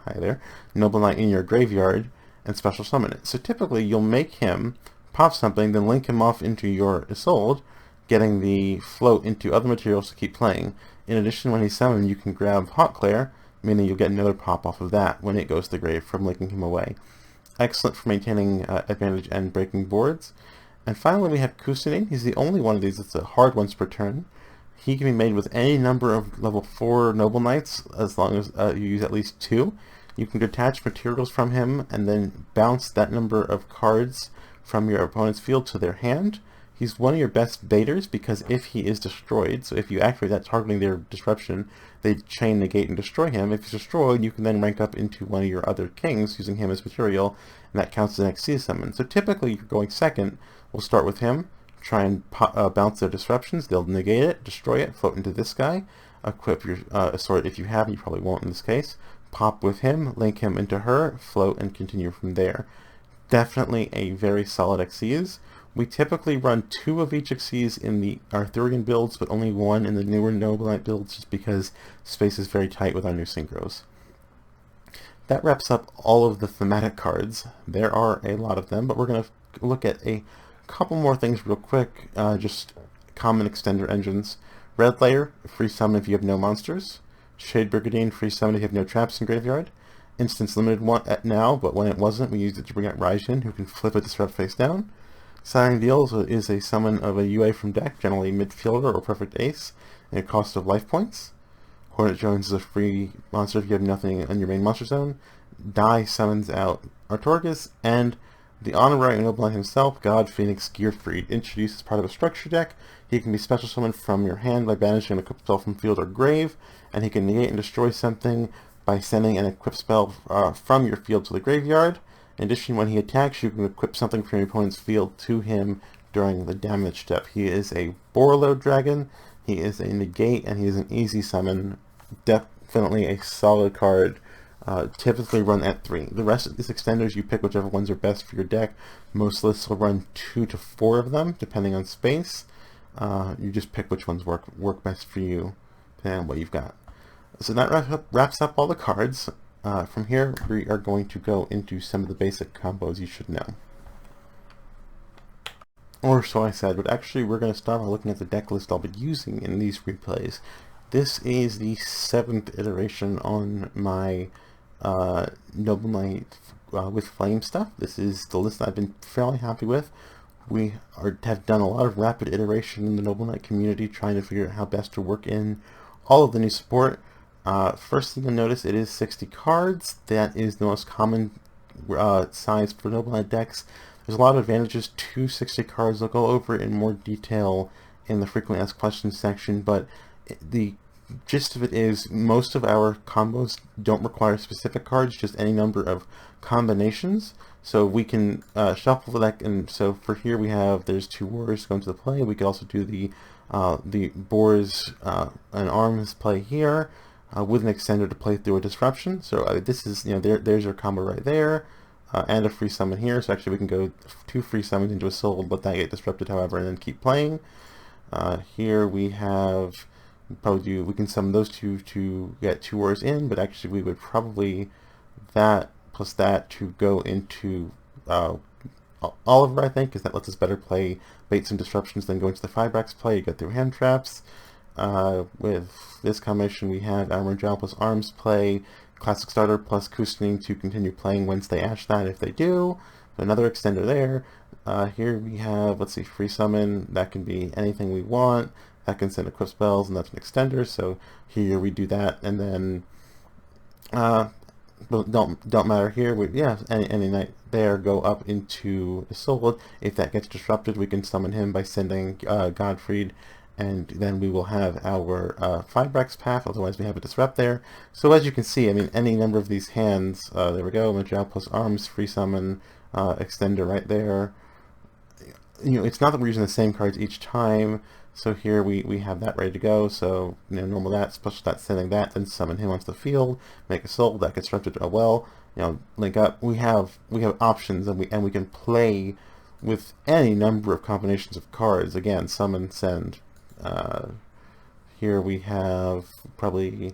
Speaker 1: hi there, noble knight in your graveyard and special summon it. So typically you'll make him pop something, then link him off into your Isolde, getting the float into other materials to keep playing. In addition, when he's summoned, you can grab Hot Claire, meaning you'll get another pop off of that when it goes to the grave from linking him away. Excellent for maintaining advantage and breaking boards. And finally, we have Kusunin. He's the only one of these that's a hard once per turn. He can be made with any number of level 4 noble knights, as long as you use at least 2. You can detach materials from him and then bounce that number of cards from your opponent's field to their hand. He's one of your best baiters because if he is destroyed, so if you activate that targeting their disruption, they chain negate and destroy him. If he's destroyed, you can then rank up into one of your other kings using him as material, and that counts as an Xyz summon. So typically, you're going second. We'll start with him, try and bounce their disruptions. They'll negate it, destroy it, float into this guy, equip your sword if you have, you probably won't in this case. Pop with him, link him into her, float, and continue from there. Definitely a very solid Xyz. We typically run 2 of each Xyz in the Arthurian builds, but only 1 in the newer Noble Knight builds, just because space is very tight with our new synchros. That wraps up all of the thematic cards. There are a lot of them, but we're going to look at a couple more things real quick. Just common extender engines. Red Layer, free summon if you have no monsters. Shade Brigandine, free summon if you have no traps in graveyard. instance limited one at now, but when it wasn't, we used it to bring out Raijin, who can flip a disrupt face down. Signing Deals is a summon of a UA from deck, generally midfielder or perfect ace, and a cost of life points. Hornet Jones is a free monster if you have nothing on your main monster zone. Die summons out Artorgus, and the honorary Noble Knight himself, God Phoenix Gearfried, introduced as part of a structure deck. He can be special summoned from your hand by banishing an equipped spell from field or grave, and he can negate and destroy something by sending an equipped spell from your field to the graveyard. In addition, when he attacks, you can equip something from your opponent's field to him during the damage step. He is a Borreload Dragon, he is a negate, and he is an easy summon. Definitely a solid card. Typically run at 3. The rest of these extenders, you pick whichever ones are best for your deck. Most lists will run 2 to 4 of them, depending on space. You just pick which ones work best for you, depending on what you've got. So that wraps up all the cards. From here, we are going to go into some of the basic combos you should know. Or so I said, but actually we're going to start by looking at the deck list I'll be using in these replays. This is the 7th iteration on my Noble Knight with Flame stuff. This is the list I've been fairly happy with. We have done a lot of rapid iteration in the Noble Knight community, trying to figure out how best to work in all of the new support. First thing you'll notice, it is 60 cards. That is the most common size for Noble Knight decks. There's a lot of advantages to 60 cards. I'll go over it in more detail in the frequently asked questions section, but the gist of it is most of our combos don't require specific cards, just any number of combinations. So we can shuffle the deck, and so for here we have, there's 2 Warriors going to the play. We could also do the Boars and Arms play here with an extender to play through a disruption. So this is, there's our combo right there, and a free summon here. So actually we can go 2 free summons into a soul, let that get disrupted, however, and then keep playing. Here we have, we can summon those 2 to get 2 Warriors in, but actually we would probably that plus that to go into Oliver, I think, because that lets us better play bait some disruptions, then go into the Fibrax play, you get through hand traps. With this combination we have Armor Jowl plus Arms play, Classic Starter plus Cushioning to continue playing once they ash that if they do. Another extender there. Here we have, let's see, free summon. That can be anything we want. That can send equip spells, and that's an extender. So here we do that, and then don't matter here. Any knight there go up into Isolde. If that gets disrupted, we can summon him by sending Godfried, and then we will have our Fibrax path. Otherwise, we have a disrupt there. So as you can see, I mean, any number of these hands. There we go. Majal plus Arms, free summon, extender right there. It's not that we're using the same cards each time. So here we have that ready to go. So normal that, special that, sending that, then summon him onto the field, make a soul that gets disrupted. Oh well, link up. We have options, and we can play with any number of combinations of cards. Again, summon, send. Here we have probably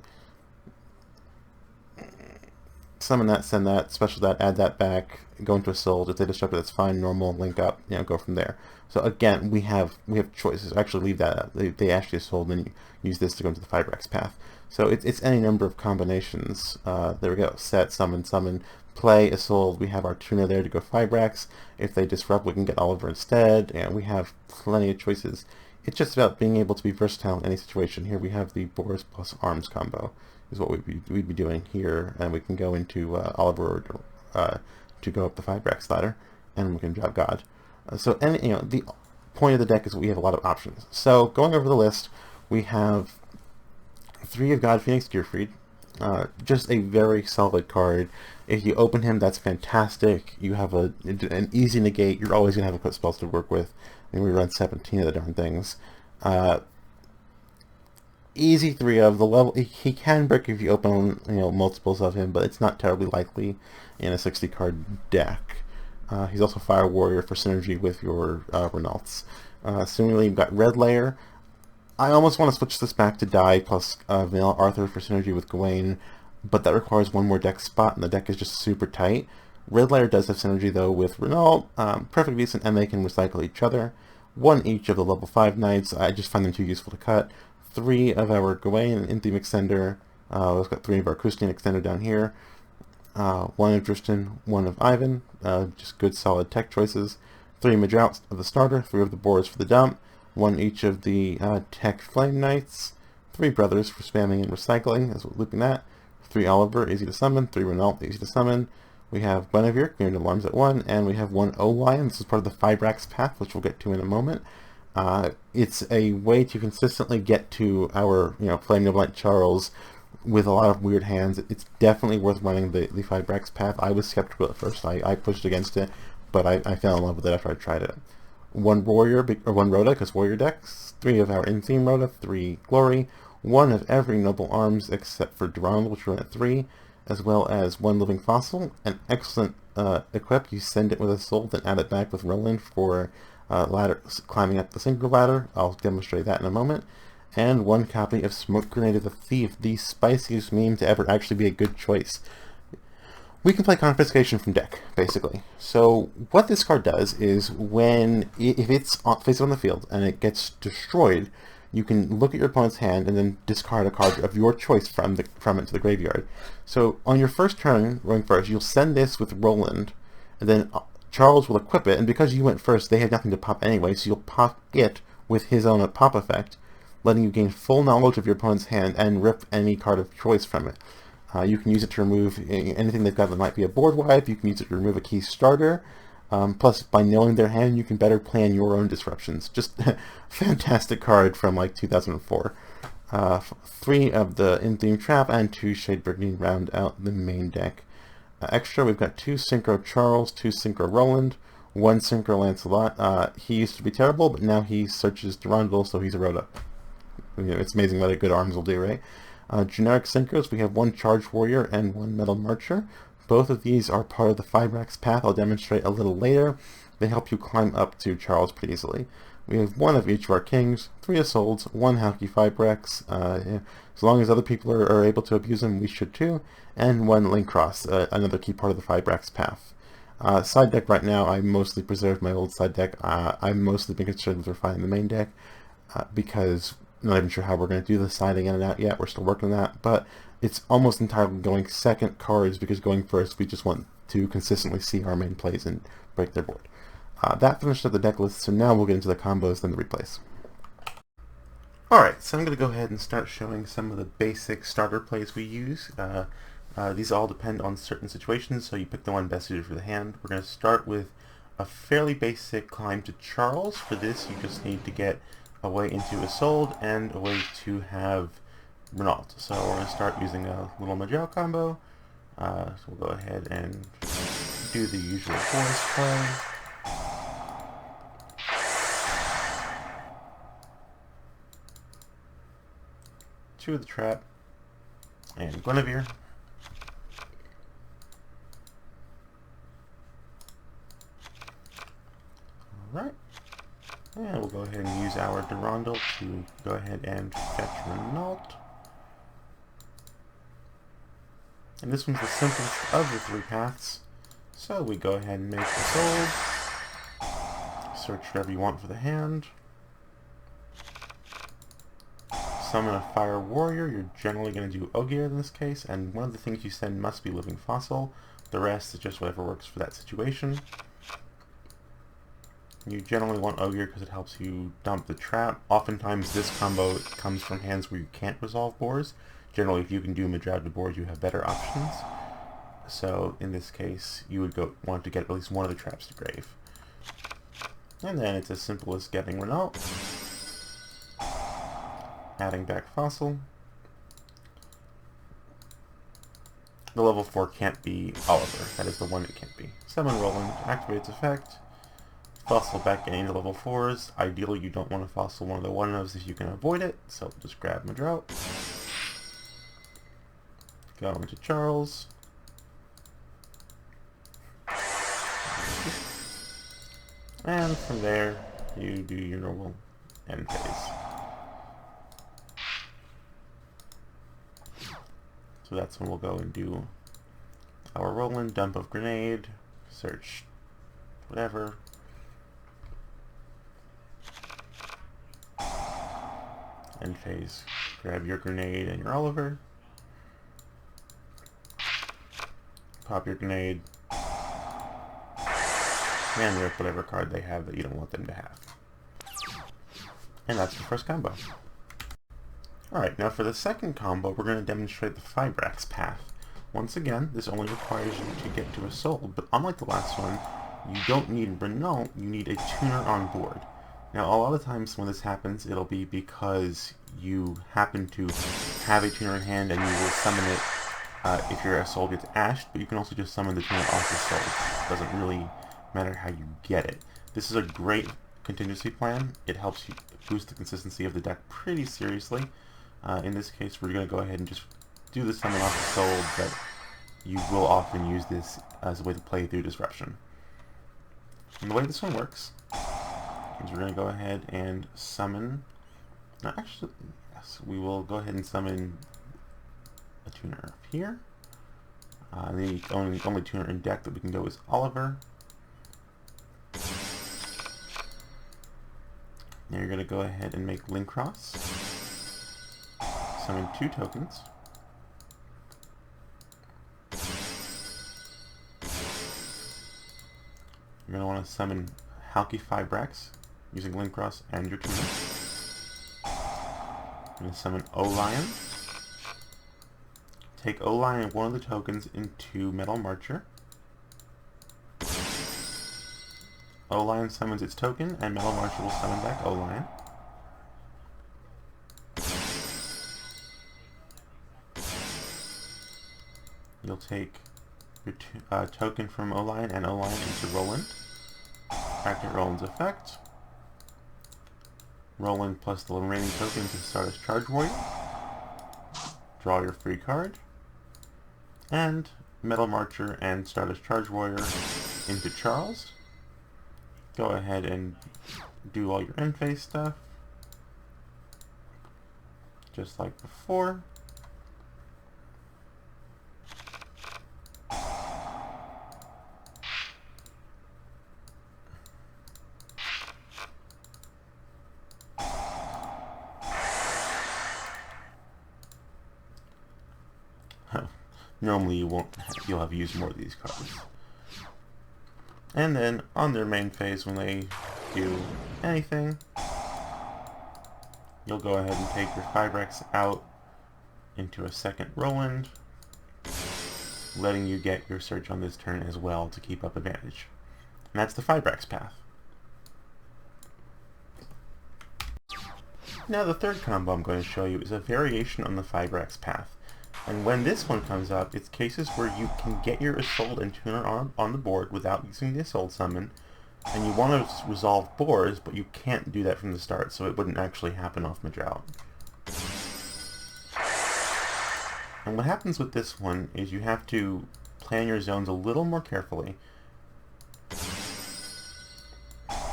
Speaker 1: summon that, send that, special that, add that back, go into a soul. If they disrupt it, that's fine. Normal, link up, go from there. So again, we have choices. Actually, leave that out. They actually sold, and then you use this to go into the Fibrax path. So it's any number of combinations. There we go. Set, summon, play a soul. We have our tuner there to go Fibrax. If they disrupt, we can get Oliver instead. And we have plenty of choices. It's just about being able to be versatile in any situation. Here we have the Boars plus Arms combo is what we'd be doing here, and we can go into Oliver to go up the Fibrax ladder, and we can drop God. So the point of the deck is we have a lot of options. So going over the list, we have 3 of God Phoenix Gearfried, just a very solid card. If you open him, that's fantastic. You have an easy negate. You're always gonna have equip spells to work with. And we run 17 of the darn things. Easy 3 of the level. He can break if you open multiples of him, but it's not terribly likely in a 60 card deck. He's also Fire Warrior for synergy with your Renaults. Similarly, you've got Red Layer. I almost want to switch this back to Die plus Vanilla Arthur for synergy with Gawain, but that requires 1 more deck spot, and the deck is just super tight. Red Layer does have synergy though with Renault, perfect decent, and they can recycle each other. 1 each of the level 5 knights. I just find them too useful to cut. 3 of our Gawain and Theme Extender. We've got 3 of our Christian Extender down here. one of Tristan, one of Ivan, just good solid tech choices. 3 Majouts of the starter, 3 of the boars for the dump, 1 each of the tech flame knights, 3 brothers for spamming and recycling, as we're looping that, 3 Oliver, easy to summon, 3 Renault, easy to summon. We have Guinevere, Community Alarms at 1, and we have 1 O-Lion. This is part of the Fibrax path, which we'll get to in a moment. It's a way to consistently get to our, Flame Noble Knight Charles with a lot of weird hands. It's definitely worth running the Fibrax path. I was skeptical at first. I pushed against it, but I fell in love with it after I tried it. 1 Warrior, or 1 Rota, because Warrior decks. 3 of our in-theme Rota, 3 Glory. 1 of every Noble Arms except for durandal, which run at 3, as well as 1 Living Fossil. An excellent equip. You send it with a soul, then add it back with Roland for ladder climbing up the synchro ladder. I'll demonstrate that in a moment. And 1 copy of Smoke Grenade of the Thief, the spiciest meme to ever actually be a good choice. We can play Confiscation from deck, basically. So what this card does is if it's face on the field and it gets destroyed, you can look at your opponent's hand and then discard a card of your choice from it to the graveyard. So on your first turn, going first, you'll send this with Roland, and then Charles will equip it, and because you went first, they have nothing to pop anyway, so you'll pop it with his own pop effect, letting you gain full knowledge of your opponent's hand and rip any card of choice from it. You can use it to remove anything they've got that might be a board wipe. You can use it to remove a key starter. Plus, by knowing their hand, you can better plan your own disruptions. Just a fantastic card from like 2004. 3 of the in-theme trap and 2 Shade Burgundy round out the main deck. Extra, we've got 2 Synchro Charles, 2 Synchro Roland, 1 Synchro Lancelot. He used to be terrible, but now he searches durandal, so he's a rota. It's amazing what a good arms will do, right? Generic synchros, we have 1 Charge Warrior and 1 Metal Marcher. Both of these are part of the Fibrax path. I'll demonstrate a little later. They help you climb up to Charles pretty easily. We have 1 of each of our kings, 3 Assaults, 1 Halki Fibrax. As long as other people are able to abuse them, we should too. And 1 Link Cross, another key part of the Fibrax path. Side deck right now, I mostly preserved my old side deck. I've mostly been concerned with refining the main deck because I'm not even sure how we're going to do the siding in and out yet. We're still working on that, but it's almost entirely going second cards because going first, we just want to consistently see our main plays and break their board. That finished up the deck list, so now we'll get into the combos and the replays. Alright, so I'm going to go ahead and start showing some of the basic starter plays we use. These all depend on certain situations, so you pick the one best suited for the hand. We're going to start with a fairly basic climb to Charles. For this, you just need to get a way into Isolde and a way to have Renault. So we're going to start using a little Majel combo. So we'll go ahead and do the usual forest play. Two of the trap and Guinevere. Alright. And we'll go ahead and use our durandal to go ahead and fetch Renault. And this one's the simplest of the 3 paths. So we go ahead and make the soul. Search whatever you want for the hand. Summon a Fire Warrior. You're generally going to do Ogier in this case, and one of the things you send must be Living Fossil. The rest is just whatever works for that situation. You generally want Ogier because it helps you dump the trap. Oftentimes this combo comes from hands where you can't resolve boars. Generally, if you can do Majab to board, you have better options. So in this case, you would want to get at least one of the traps to grave. And then it's as simple as getting Renault, adding back Fossil. The level 4 can't be Oliver. That is the one it can't be. Summon Roland, activate its effect. Fossil back into level 4s. Ideally, you don't want to fossil one of the 1-ofs if you can avoid it, so just grab Madrout. Go into Charles. And from there, you do your normal end phase. So that's when we'll go and do our Roland, dump of grenade, search whatever. End phase, grab your grenade and your Oliver. pop your grenade, and rip whatever card they have that you don't want them to have. And that's the first combo. Alright, now for the second combo, we're going to demonstrate the Fibrax path. Once again, this only requires you to get to a soul, but unlike the last one, you don't need Renault, you need a tuner on board. Now, a lot of times when this happens, it'll be because you happen to have a tuner in hand and you will summon it if your soul gets ashed, but you can also just summon the tuner off the soul. It doesn't really matter how you get it. This is a great contingency plan. It helps you boost the consistency of the deck pretty seriously. In this case, we're going to go ahead and just do the summon off the soul, but you will often use this as a way to play through disruption. And the way this one works is we're going to go ahead and summon... No, actually, yes, we will go ahead and summon a tuner up here. The only tuner in deck that we can go is Oliver. Now you're going to go ahead and make Link Cross. Summon 2 tokens. You're going to want to summon Halki Fibrax using Link Cross and your tuner. You're going to summon O-Lion. Take O-Lion and one of the tokens into Metal Marcher. O-Lion summons its token, and Metal Marcher will summon back O-Lion. You'll take your token from O-Lion and O-Lion into Roland. Activate Roland's effect. Roland plus the remaining tokens to Stardust Charge Warrior. Draw your free card. And Metal Marcher and Stardust Charge Warrior into Charles. Go ahead and do all your end phase stuff. Just like before. Normally you'll have used more of these cards. And then on their main phase, when they do anything, you'll go ahead and take your Fibrax out into a second Roland, letting you get your search on this turn as well to keep up advantage. And that's the Fibrax path. Now the third combo I'm going to show you is a variation on the Fibrax path. And when this one comes up, it's cases where you can get your Assault and Tuner on the board without using the Assault summon, and you want to resolve Boars, but you can't do that from the start, so it wouldn't actually happen off Madrout. And what happens with this one is you have to plan your zones a little more carefully,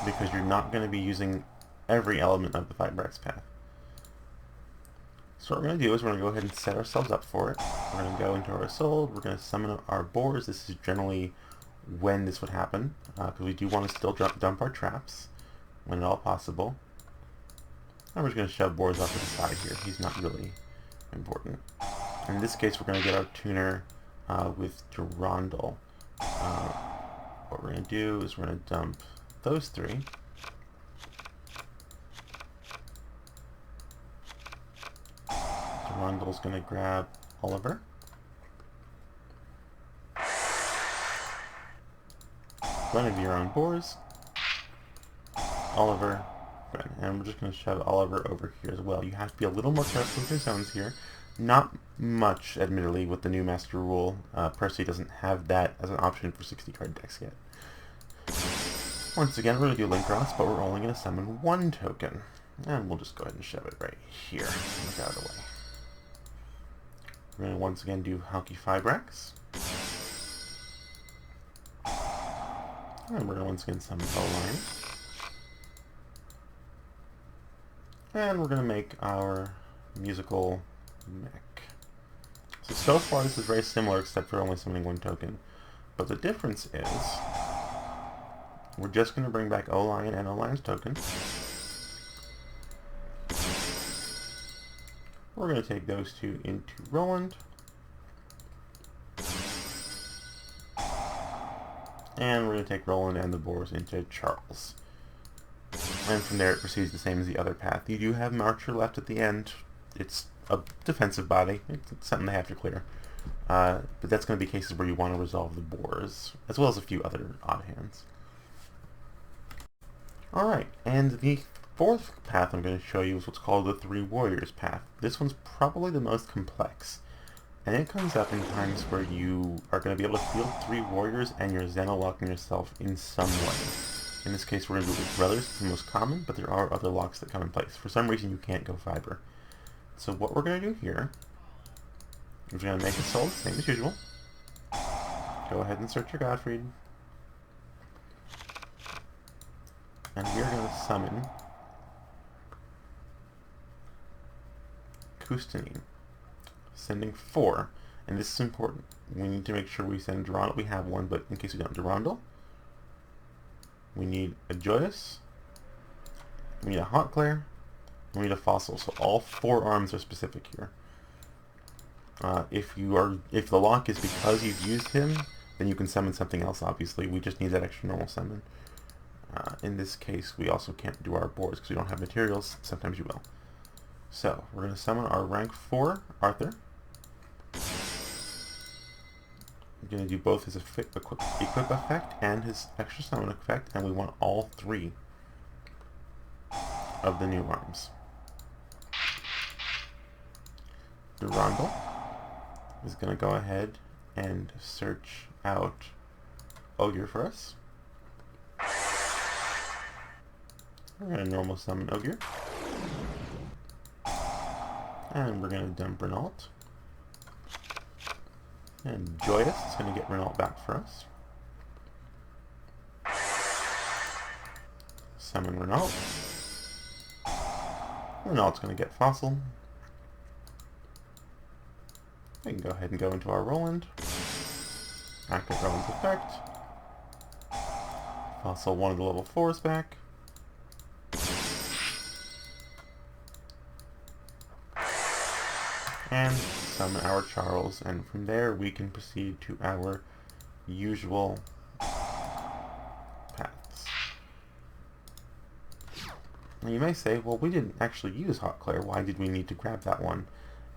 Speaker 1: because you're not going to be using every element of the Fibrax path. So what we're going to do is we're going to go ahead and set ourselves up for it. We're going to go into our Assault, we're going to summon our Boars. This is generally when this would happen, because we do want to still dump our traps when at all possible. And we're just going to shove Boars off to the side here. He's not really important. In this case, we're going to get our tuner with Durandal. What we're going to do is we're going to dump those 3. Durandal's going to grab Oliver. Guinevere on Boars. Oliver. And we're just going to shove Oliver over here as well. You have to be a little more careful with your zones here. Not much, admittedly, with the new Master Rule. Percy doesn't have that as an option for 60-card decks yet. Once again, we're going to do Link Cross, but we're only going to summon 1 token. And we'll just go ahead and shove it right here. Look out of the way. We're going to once again do Halki Fibrax. And we're going to once again summon O-Lion. And we're going to make our musical mech. So far this is very similar except for only summoning 1 token. But the difference is we're just going to bring back O-Lion and O-Lion's token. We're going to take those 2 into Roland. And we're going to take Roland and the boars into Charles. And from there it proceeds the same as the other path. You do have Marcher left at the end. It's a defensive body. It's something they have to clear. But that's going to be cases where you want to resolve the boars, as well as a few other odd hands. Alright, and the fourth path I'm going to show you is what's called the Three Warriors path. This one's probably the most complex. And it comes up in times where you are going to be able to field 3 warriors and you're Xenolocking yourself in some way. In this case, we're going to do it with brothers. It's the most common, but there are other locks that come in place. For some reason, you can't go fiber. So what we're going to do here is we're going to make a soul, same as usual. Go ahead and search your Godfried. And we're going to summon Kustanine, sending 4. And this is important. We need to make sure we send Durandal. We have one, but in case we don't, Durandal. We need a Joyous. We need a Hotclair. We need a Fossil. So all 4 arms are specific here. If the lock is because you've used him, then you can summon something else, obviously. We just need that extra normal summon. In this case, we also can't do our boards because we don't have materials. Sometimes you will. So, we're going to summon our rank 4 Arthur. We're going to do both his equip effect and his extra summon effect, and we want all 3 of the new arms. Durandal is going to go ahead and search out Ogre for us. We're going to normal summon Ogre. And we're going to dump Renault. And Joyous is going to get Renault back for us. Summon Renault. Renault's going to get Fossil. We can go ahead and go into our Roland. Activate Roland's effect. Fossil one of the level 4s back. And summon our Charles, and from there we can proceed to our usual paths. Now you may say, well, we didn't actually use Hotclair, why did we need to grab that one?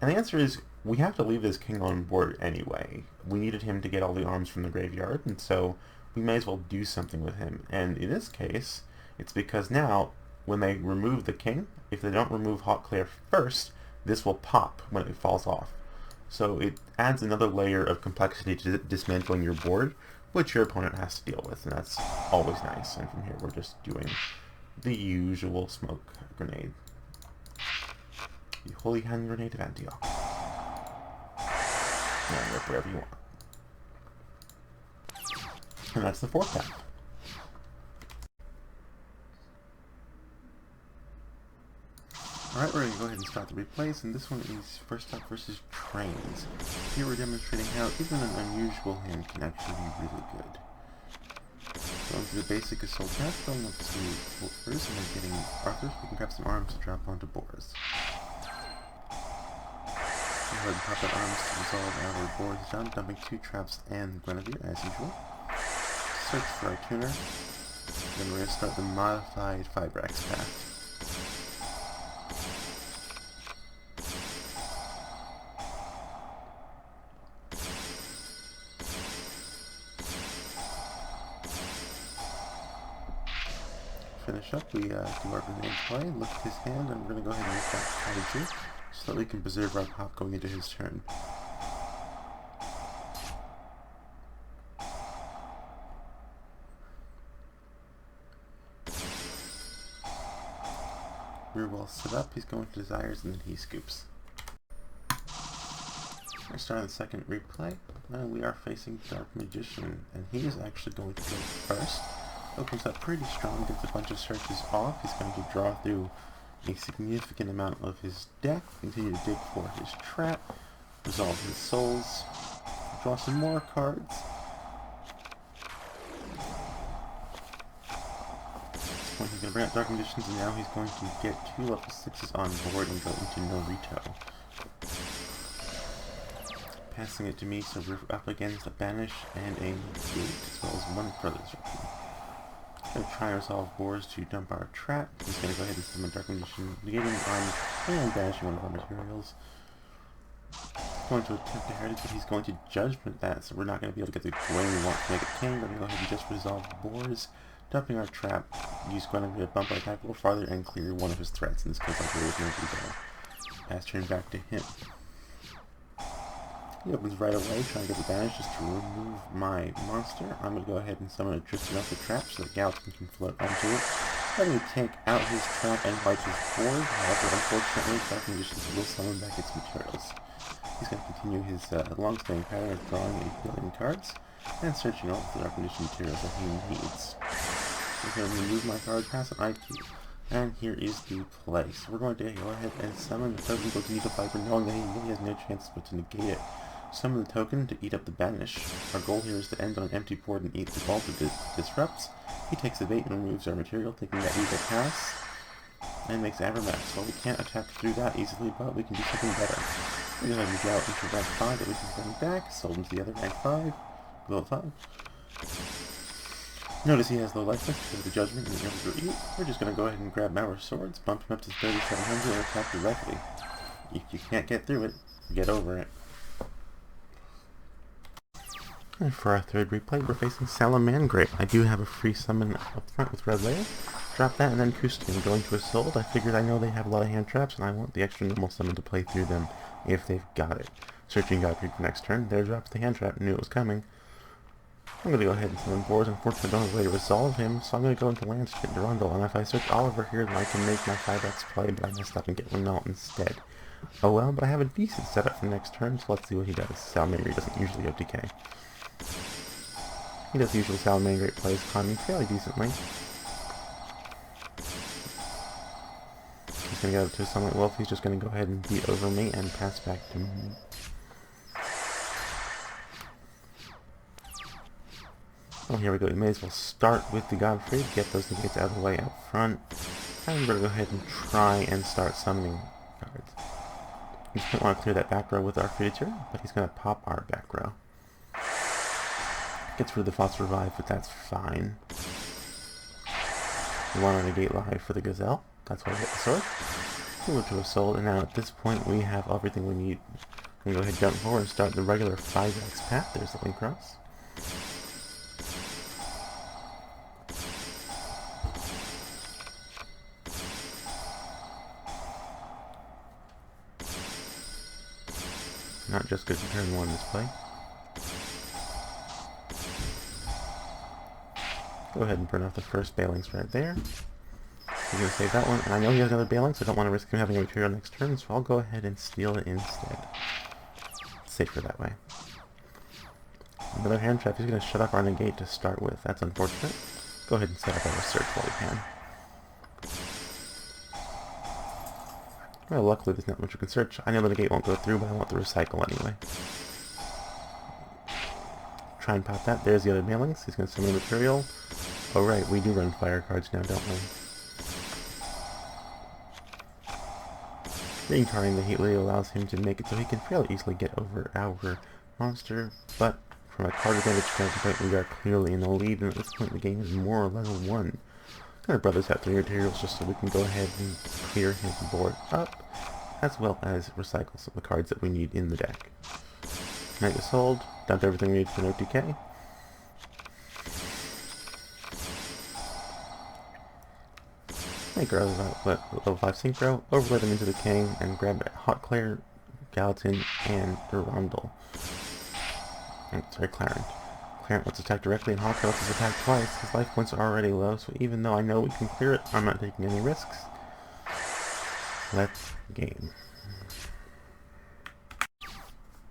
Speaker 1: And the answer is, we have to leave this king on board anyway. We needed him to get all the arms from the graveyard, and so we may as well do something with him. And in this case, it's because now, when they remove the king, if they don't remove Hotclair first, this will pop when it falls off. So it adds another layer of complexity to dismantling your board, which your opponent has to deal with, and that's always nice. And from here we're just doing the usual smoke grenade. The Holy Hand Grenade of Antioch. And rip wherever you want. And that's the 4th path. Alright, we're going to go ahead and start the replays, and this one is first up versus Trains. Here we're demonstrating how even an unusual hand can actually be really good. Going through the basic assault path, going up to Wolfers, and then getting Arthur, we can grab some arms to drop onto Boars. Go ahead and pop our arms to resolve our Boars down, dumping 2 traps and Guinevere as usual. Search for our tuner, then we're going to start the modified Fibrax path. Finish up, we do our grenade play, look at his hand, and we're going to go ahead and make that Kaiju so that we can preserve our pop going into his turn. We're well set up, he's going to Desires, and then he scoops. We're starting the second replay, and we are facing Dark Magician, and he is actually going to go first. Opens up pretty strong, gets a bunch of searches off. He's going to draw through a significant amount of his deck, continue to dig for his trap, resolve his souls, draw some more cards. He's going to bring out Dark Magicians, and now he's going to get 2 level 6s on board and go into no retail. passing it to me, so we're up against a banish and a negate, as well as one further disruption. Gonna try and resolve boars to dump our trap. He's gonna go ahead and summon Dark Condition, negating arms and banishing one of our materials. Going to attempt to heritage, but he's going to judgment that, so we're not going to be able to get the grain we want to make it king. We're going to go ahead and just resolve the boars, dumping our trap, use Gwen to bump our attack a little farther and clear one of his threats. In this case, I'll go with go. Pass turn back to him. He opens right away, trying to get the banish just to remove my monster. I'm going to go ahead and summon a Tristan off the trap so that Gallatin can float onto it. I'm going to take out his trap and wipe his board. However, unfortunately, Dark Conditions will summon back its materials. He's going to continue his long-standing pattern of drawing and building cards and searching all the Dark Condition materials that he needs. I'm going to remove my card, pass an IQ, and here is the play. So we're going to go ahead and summon the token to Needle Viper, knowing that he really has no chance but to negate it. Summon the token to eat up the banish. Our goal here is to end on an empty board and eat the ball that disrupts. He takes the bait and removes our material, taking that evil pass, and makes Avermax. Well, we can't attack through that easily, but we can do something better. We're going to go out into rank 5 that we can bring back, sold into the other rank 5, level 5. Notice he has low life because of the judgment and the able to eat. We're just going to go ahead and grab our swords, bump him up to 3700 and attack directly. If you can't get through it, get over it. And for our third replay, we're facing Salamangreat. I do have a free summon up front with Red Layer. Drop that and then Kuskin. Going to Assault, I figured I know they have a lot of hand traps and I want the extra normal summon to play through them if they've got it. Searching God for next turn. There drops the hand trap. Knew it was coming. I'm going to go ahead and summon boards. Unfortunately, I don't have a way to resolve him, so I'm going to go into lands to get durandal. And if I search Oliver here, then I can make my 5x play, but I messed up and get Renault instead. Oh well, but I have a decent setup for next turn, so let's see what he does. Salamangreat doesn't usually have decay. He does usually Salamangreat plays climbing fairly decently. He's going to get up to Summit Wolf. He's just going to go ahead and beat over me and pass back to me. Oh, here we go. We may as well start with the Godfrey, get those negates out of the way up front. And we're going to go ahead and try and start summoning cards. We just don't want to clear that back row with our Fiduciary, but he's going to pop our back row. Gets rid of the False Revive, but that's fine. We want to negate live for the Gazelle. That's why we get the sword. We move to Assault, and now at this point we have everything we need. We can go ahead and jump forward and start the regular 5x path. There's the link cross. Not just good for turn 1 display. Go ahead and burn off the first Balings right there. He's going to save that one, and I know he has another Baling, so I don't want to risk him having a material next turn, so I'll go ahead and steal it instead. It's safer that way. Another hand trap, he's going to shut off our negate to start with. That's unfortunate. Go ahead and set up our search while we can. Well, luckily there's not much we can search. I know the negate won't go through, but I want the recycle anyway. Try and pop that. There's the other Mailings. He's going to summon the material. Oh right, we do run fire cards now, don't we? Reincarnating the Heat Lily allows him to make it so he can fairly easily get over our monster, but from a card advantage standpoint, we are clearly in the lead, and at this point the game is more or less 1. Our brothers have 3 materials just so we can go ahead and clear his board up, as well as recycle some of the cards that we need in the deck. Knight is sold, dumped everything we need for no decay. Make our level 5 Synchro, overlay them into the King, and grab Hot Claire, Gallatin, and durandal. Sorry, Clarent. Clarent lets attack directly, and Hot Claire lets us attack twice. His life points are already low, so even though I know we can clear it, I'm not taking any risks. Let's game.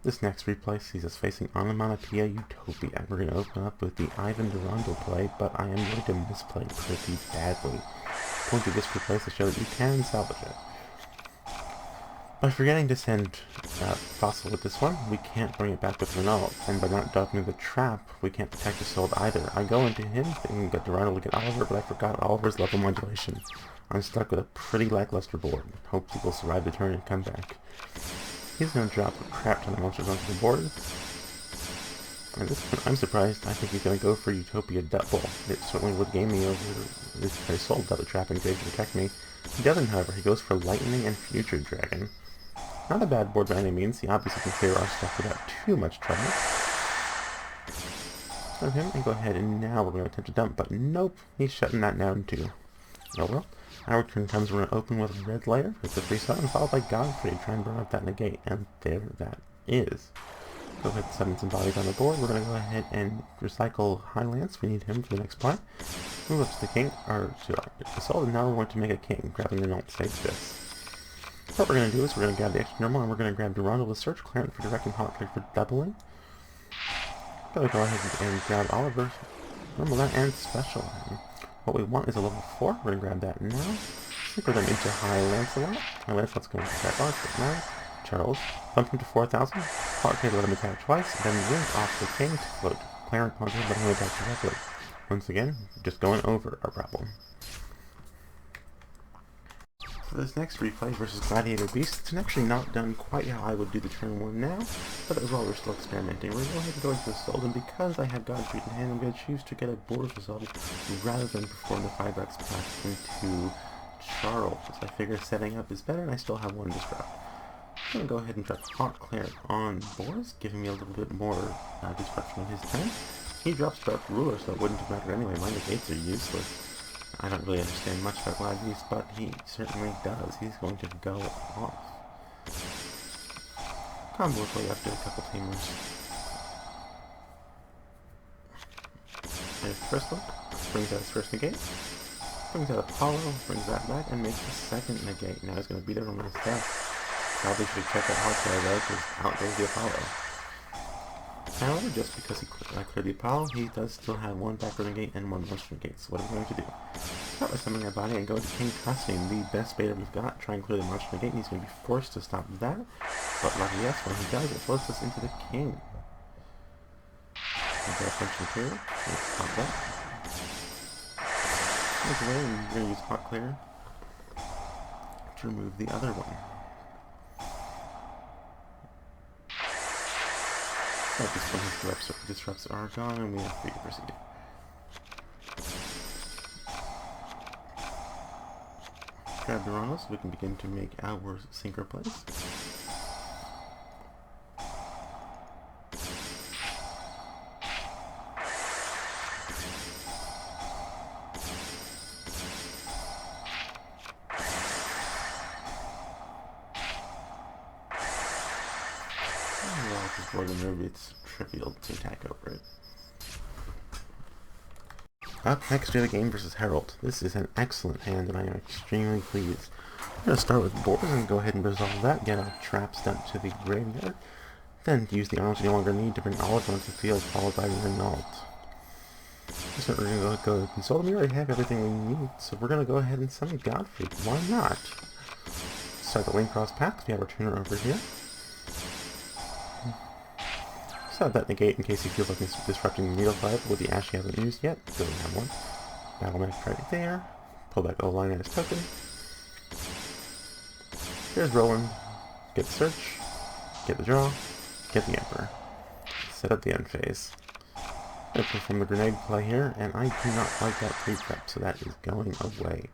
Speaker 1: This next replay sees us facing Onomatopoeia Utopia. We're going to open up with the Ivan durandal play, but I am going to misplay pretty badly. Point to this replay to show that you can salvage it. By forgetting to send Fossil with this one, we can't bring it back with Renault, and by not dumping the trap, we can't protect the sold either. I go into him thinking that durandal will get Oliver, but I forgot Oliver's level modulation. I'm stuck with a pretty lackluster board. Hopefully we'll survive the turn and come back. He's going to drop a crap ton of monsters onto the board. At this point, I'm surprised. I think he's going to go for Utopia Double. It certainly would game me over if I sold Double Trap and Grave to protect me. He doesn't, however. He goes for Lightning and Future Dragon. Not a bad board by any means. He obviously can clear our stuff without too much trouble. So him, and go ahead, and now we're going to attempt to dump, but nope, he's shutting that down too. Oh well. Our turn comes, we're going to open with a red layer, with the free summon, followed by Godfrey, try and burn up that negate, and there that is. Go ahead and summon some bodies on the board. We're going to go ahead and recycle High Lance. We need him for the next play. Move up to the king, or to our assault, and now we're going to make a king, grabbing the null stage this. What we're going to do is we're going to grab the extra normal, and we're going to grab durandal with search, Clarence for direct, and hot click for doubling. Go ahead and grab Oliver, normal that, and special. What we want is a level 4. We're going to grab that now. Synchro them into High Lancelot. High Lancelot's going to attack us, but now Charles, bump him to 4,000. Hot K, let him attack twice, then rinse off the king to float. Clarence onto him, let him attack directly. Once again, just going over our problem. For this next replay versus Gladiator Beast, it's actually not done quite how I would do the turn 1 now, but as well we're still experimenting. We're going to go ahead and go into Assault, and because I have Godfrey in hand, I'm going to choose to get a board result rather than perform the 5x pass into Charles. I figure setting up is better, and I still have one disrupt. I'm going to go ahead and drop Hot Cleric on Boris, giving me a little bit more disruption on his turn. He drops Dark Ruler, so it wouldn't have mattered anyway. My negates are useless. I don't really understand much about Glad Beast, but he certainly does. He's going to go off. Combo play after a couple tamers. There's the first one. Brings out his first negate. Brings out Apollo, brings that back, and makes the second negate. Now he's going to beat everyone with his stuff. Probably should have checked out Hardcore though, because out goes the Apollo. However, just because he cleared the Apollo, he does still have one backward negate and one monster negate. So what are we going to do? Start with summoning our body and go to King Cussing, the best beta we've got. Try and clear the monster negate, and he's going to be forced to stop that. But lucky yes, when he does, it floats us into the king. We've got a function clear. Let's pop that. Take away, and we're going to use Hot Clear to remove the other one. At this point, his disrupts are gone, and we are free to proceed. Grab durandal so we can begin to make our synchro plays. Board and maybe it's trivial to attack over it. Up next we have a game versus Herald. This is an excellent hand and I am extremely pleased. I'm going to start with board and go ahead and resolve that, get our traps dumped to the graveyard, then use the arms we no longer need to bring Oliver onto the field, followed by Renault. So we're going to go console. We already have everything we need, so we're going to go ahead and summon Godfrey. Why not? Start the lane cross path. We have our tuner over here. Have that negate in case he feels like he's disrupting the needle five with the ash he hasn't used yet. Doesn't have one. Battle Mac right there. Pull back the line at his token. Here's Roland. Get the search. Get the draw. Get the Emperor. Set up the end phase. I'm going to perform the grenade play here, and I do not like that pre-prep, so that is going away.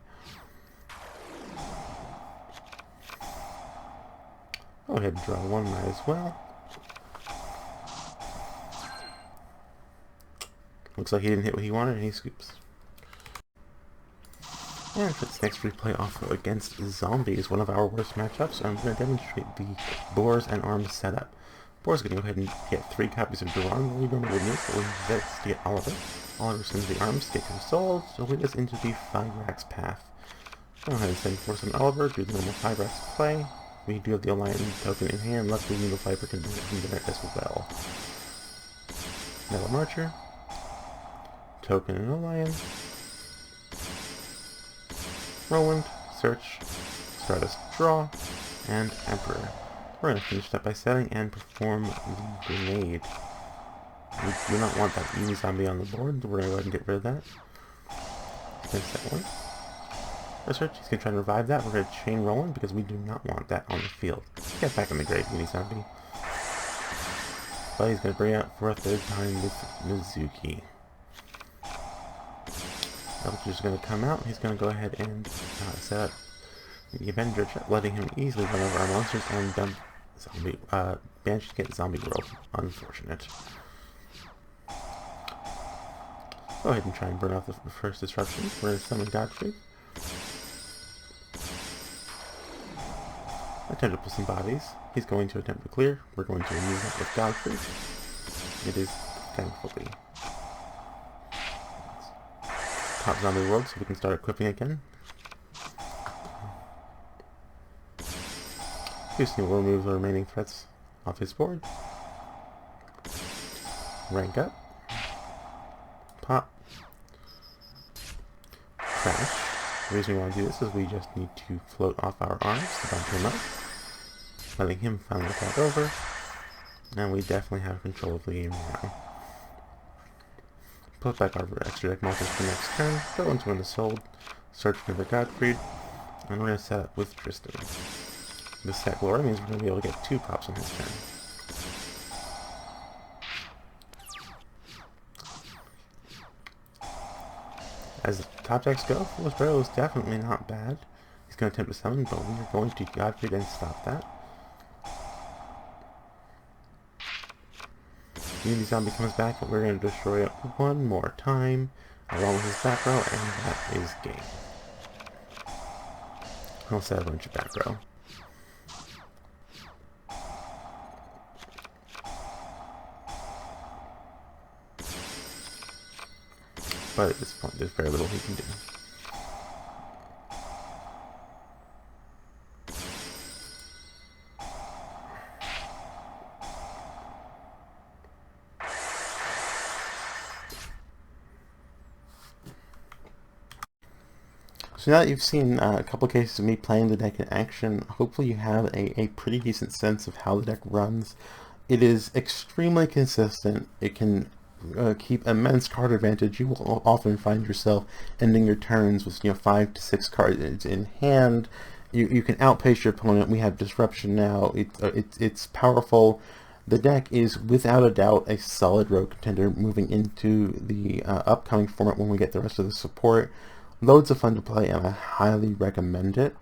Speaker 1: Go ahead and draw one might as well. Looks like he didn't hit what he wanted, and he scoops. And for this next replay off against zombies, one of our worst matchups, I'm going to demonstrate the Boars and Arms setup. Boar's going to go ahead and get 3 copies of durandal. We normally would need, but we need to get Oliver. Oliver sends the arms, get his soul, so lead us into the 5-racks path. Go ahead and send Force and Oliver, do the normal 5-racks play. We do have the Alliance token in hand, luckily Needle Viper can bring it from there as well. Metal Marcher. Token and Alliance. Roland, search, Stardust draw, and Emperor. We're going to finish that by setting and perform the grenade. We do not want that Uni zombie on the board, so we're going to go ahead and get rid of that. Let's set one. Research, he's going to try to revive that. We're going to chain Roland because we do not want that on the field. Get back in the grave, mini zombie. But he's going to bring out for a third time with Mizuki. Eldritch is going to come out. He's going to go ahead and set up the Avenger, letting him easily run over our monsters and dump zombie. Banshee get zombie world. Unfortunate. Go ahead and try and burn off the first disruption. We're going to summon Godfrey. Attempt to pull some bodies. He's going to attempt to clear. We're going to remove that with Godfrey. It is, thankfully, top zombie world, so we can start equipping again. Houston will remove the remaining threats off his board. Rank up. Pop. Crash. The reason we want to do this is we just need to float off our arms to bump him up, letting him finally attack over, and we definitely have control of the game now. Put back our extra deck monsters for next turn, go into an Assault, search for the Godfried, and we're going to set up with Tristan. This set glory means we're going to be able to get 2 pops on his turn. As top decks go, Fool's Barrow is definitely not bad. He's going to attempt to summon, but we are going to Godfrey and stop that. Unity Zombie comes back, but we're going to destroy it one more time, along with his back row, and that is game. I'll set a bunch of back row. But at this point, there's very little he can do. So now that you've seen a couple cases of me playing the deck in action, hopefully you have a pretty decent sense of how the deck runs. It is extremely consistent. It can keep immense card advantage. You will often find yourself ending your turns with 5 to 6 cards in hand. You can outpace your opponent. We have disruption now. It's powerful. The deck is without a doubt a solid rogue contender moving into the upcoming format when we get the rest of the support. Loads of fun to play, and I highly recommend it.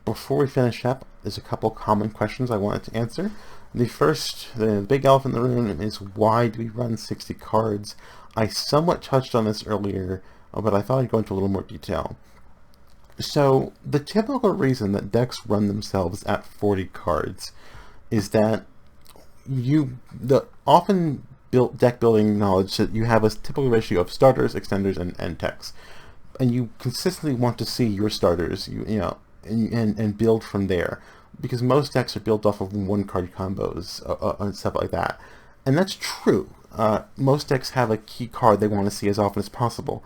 Speaker 1: Before we finish up, there's a couple common questions I wanted to answer. The big elephant in the room is, why do we run 60 cards? I somewhat touched on this earlier, but I thought I'd go into a little more detail. So, the typical reason that decks run themselves at 40 cards is that the often built deck building knowledge that you have a typical ratio of starters, extenders, and techs. And you consistently want to see your starters, and build from there. Because most decks are built off of 1-card combos and stuff like that. And that's true. Most decks have a key card they want to see as often as possible.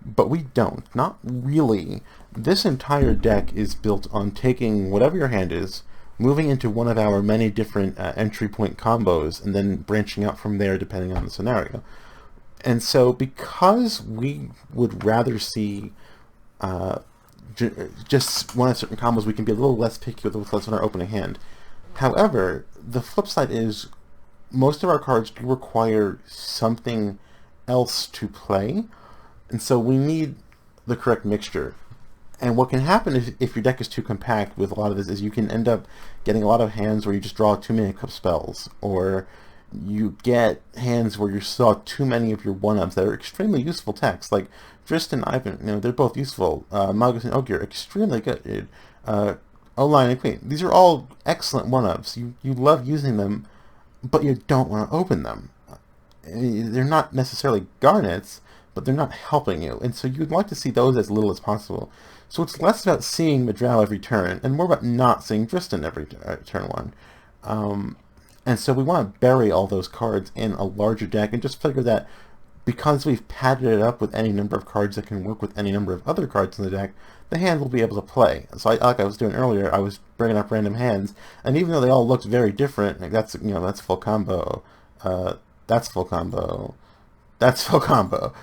Speaker 1: But we don't. Not really. This entire deck is built on taking whatever your hand is, moving into one of our many different entry point combos, and then branching out from there depending on the scenario. And so because we would rather see just one of certain combos, we can be a little less picky with what's on our opening hand. However, the flip side is most of our cards do require something else to play, and so we need the correct mixture. And what can happen if your deck is too compact with a lot of this is you can end up getting a lot of hands where you just draw too many cup spells, or you get hands where you saw too many of your 1-ups that are extremely useful techs, like Tristan, Ivan, they're both useful. Magus and Ogier, extremely good, dude. O-Line and Queen, these are all excellent 1-ups. You love using them, but you don't want to open them. They're not necessarily garnets, but they're not helping you, and so you'd like to see those as little as possible. So it's less about seeing Madral every turn, and more about not seeing Tristan every turn 1. And so we want to bury all those cards in a larger deck, and just figure that because we've padded it up with any number of cards that can work with any number of other cards in the deck, the hand will be able to play. So like I was doing earlier, I was bringing up random hands, and even though they all looked very different, like that's full combo, that's full combo, that's full combo.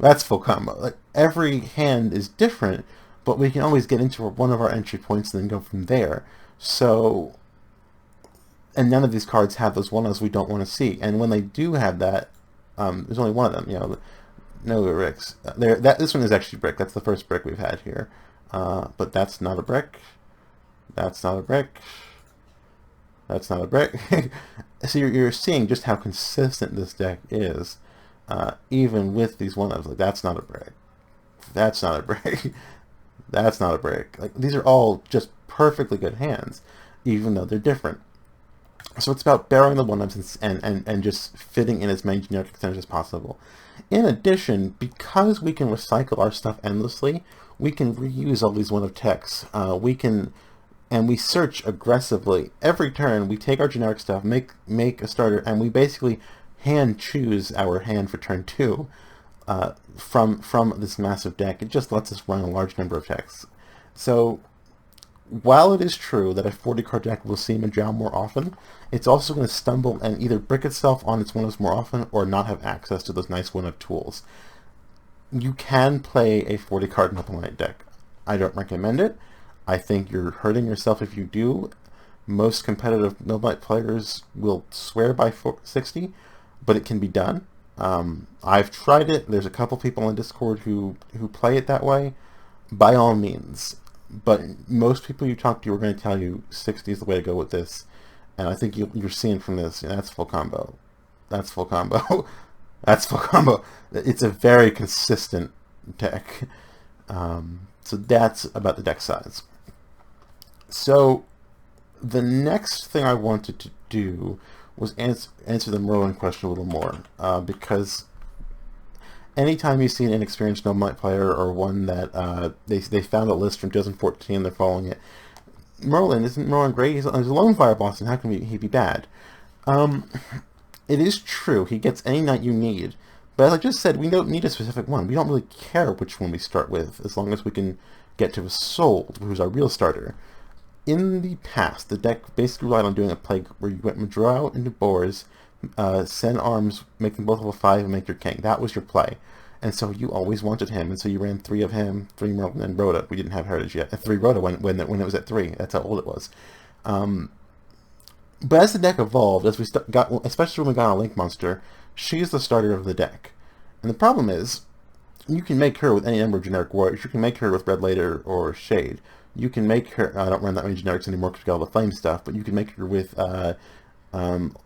Speaker 1: That's full combo. Like, every hand is different, but we can always get into one of our entry points and then go from there. So, and none of these cards have those one-offs we don't want to see. And when they do have that, there's only one of them. You know, no bricks. This one is actually brick. That's the first brick we've had here. But that's not a brick. That's not a brick. That's not a brick. So you're seeing just how consistent this deck is, even with these one-offs. Like, that's not a brick. That's not a brick. That's not a brick. Like, these are all just perfectly good hands, even though they're different. So it's about barreling the one-ups and just fitting in as many generic extensions as possible. In addition, because we can recycle our stuff endlessly, we can reuse all these one-of techs. And we search aggressively. Every turn, we take our generic stuff, make a starter, and we basically hand choose our hand for turn 2 from this massive deck. It just lets us run a large number of techs. So, while it is true that a 40-card deck will see Majal more often, it's also going to stumble and either brick itself on its one-ofs more often or not have access to those nice one-of tools. You can play a 40-card Noble Knight deck. I don't recommend it. I think you're hurting yourself if you do. Most competitive Noble Knight players will swear by 60, but it can be done. I've tried it. There's a couple people on Discord who play it that way. By all means. But most people you talk to are going to tell you 60 is the way to go with this. And I think you're seeing from this, that's full combo. That's full combo. That's full combo. It's a very consistent deck. So that's about the deck size. So the next thing I wanted to do was answer the Roland question a little more, because anytime you see an inexperienced Noble Knight player or one that they found a list from 2014 and they're following it, isn't Roland great? He's a lone fire boss, and how can he be bad? It is true, he gets any knight you need, but as I just said, we don't need a specific one. We don't really care which one we start with, as long as we can get to a Soul, who's our real starter. In the past, the deck basically relied on doing a play where you went draw into boars, send arms, make them both level 5, and make your king. That was your play. And so you always wanted him, and so you ran 3 of him, 3 Merlin, and Rota. We didn't have Heritage yet. 3 Rota when it was at 3. That's how old it was. But as the deck evolved, as we got, especially when we got a Link Monster, she's the starter of the deck. And the problem is, you can make her with any number of generic warriors. You can make her with Red Later or Shade. You can make her, I don't run that many generics anymore because we got all the flame stuff, but you can make her with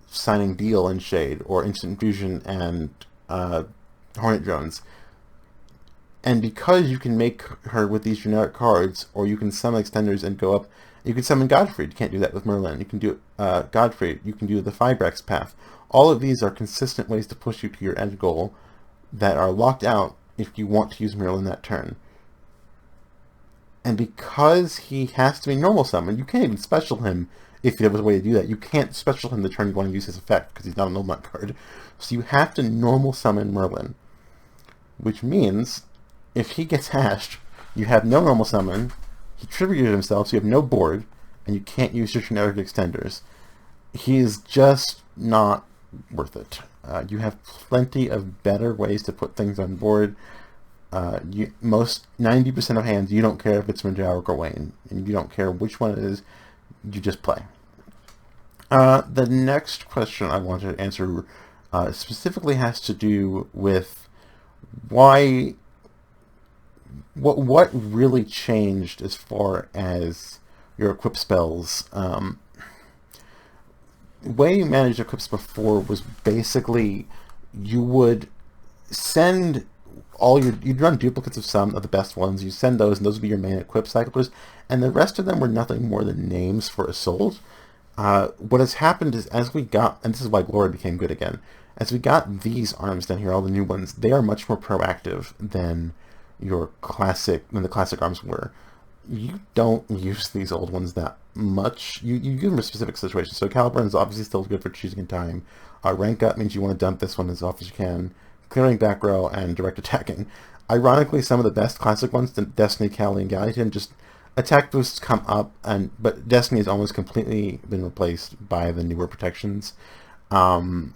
Speaker 1: Signing Deal and Shade, or Instant Fusion and Hornet Drones. And because you can make her with these generic cards, or you can summon extenders and go up, you can summon Godfrey. You can't do that with Merlin. You can do Godfrey. You can do the Fibrex path. All of these are consistent ways to push you to your end goal that are locked out if you want to use Merlin that turn. And because he has to be normal summon, you can't even special him if there was a way to do that. You can't special him the turn you want to use his effect because he's not a Noble Knight card. So you have to normal summon Merlin. Which means, if he gets hashed, you have no normal summon, he tributed himself, so you have no board, and you can't use your generic extenders. He is just not worth it. You have plenty of better ways to put things on board. Most 90% of hands, you don't care if it's Majal or Gawain, and you don't care which one it is, you just play. The next question I want to answer specifically has to do with what really changed as far as your equip spells. The way you managed equips before was basically you would send you'd run duplicates of some of the best ones, you send those, and those would be your main equip cyclers, and the rest of them were nothing more than names for Assault. What has happened is, as we got, and this is why Glory became good again, as we got these arms down here, all the new ones, they are much more proactive than the classic arms were. You don't use these old ones that much. You use them for specific situations. So Caliburn is obviously still good for choosing in time. Rank up means you want to dump this one as often as you can. Clearing back row and direct attacking. Ironically, some of the best classic ones, Destiny, Cali, and Gallatin, just attack boosts come up, but Destiny has almost completely been replaced by the newer protections. The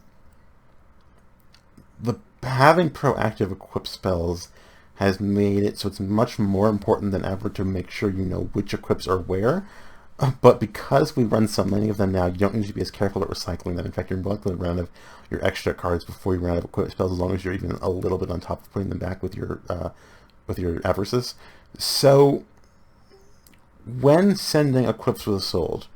Speaker 1: having proactive equip spells has made it so it's much more important than ever to make sure you know which equips are where. But because we run so many of them now, you don't need to be as careful at recycling them. In fact, you're more likely to run out of your extra cards before you run out of equip spells, as long as you're even a little bit on top of putting them back with your averses. So when sending equips with a sold,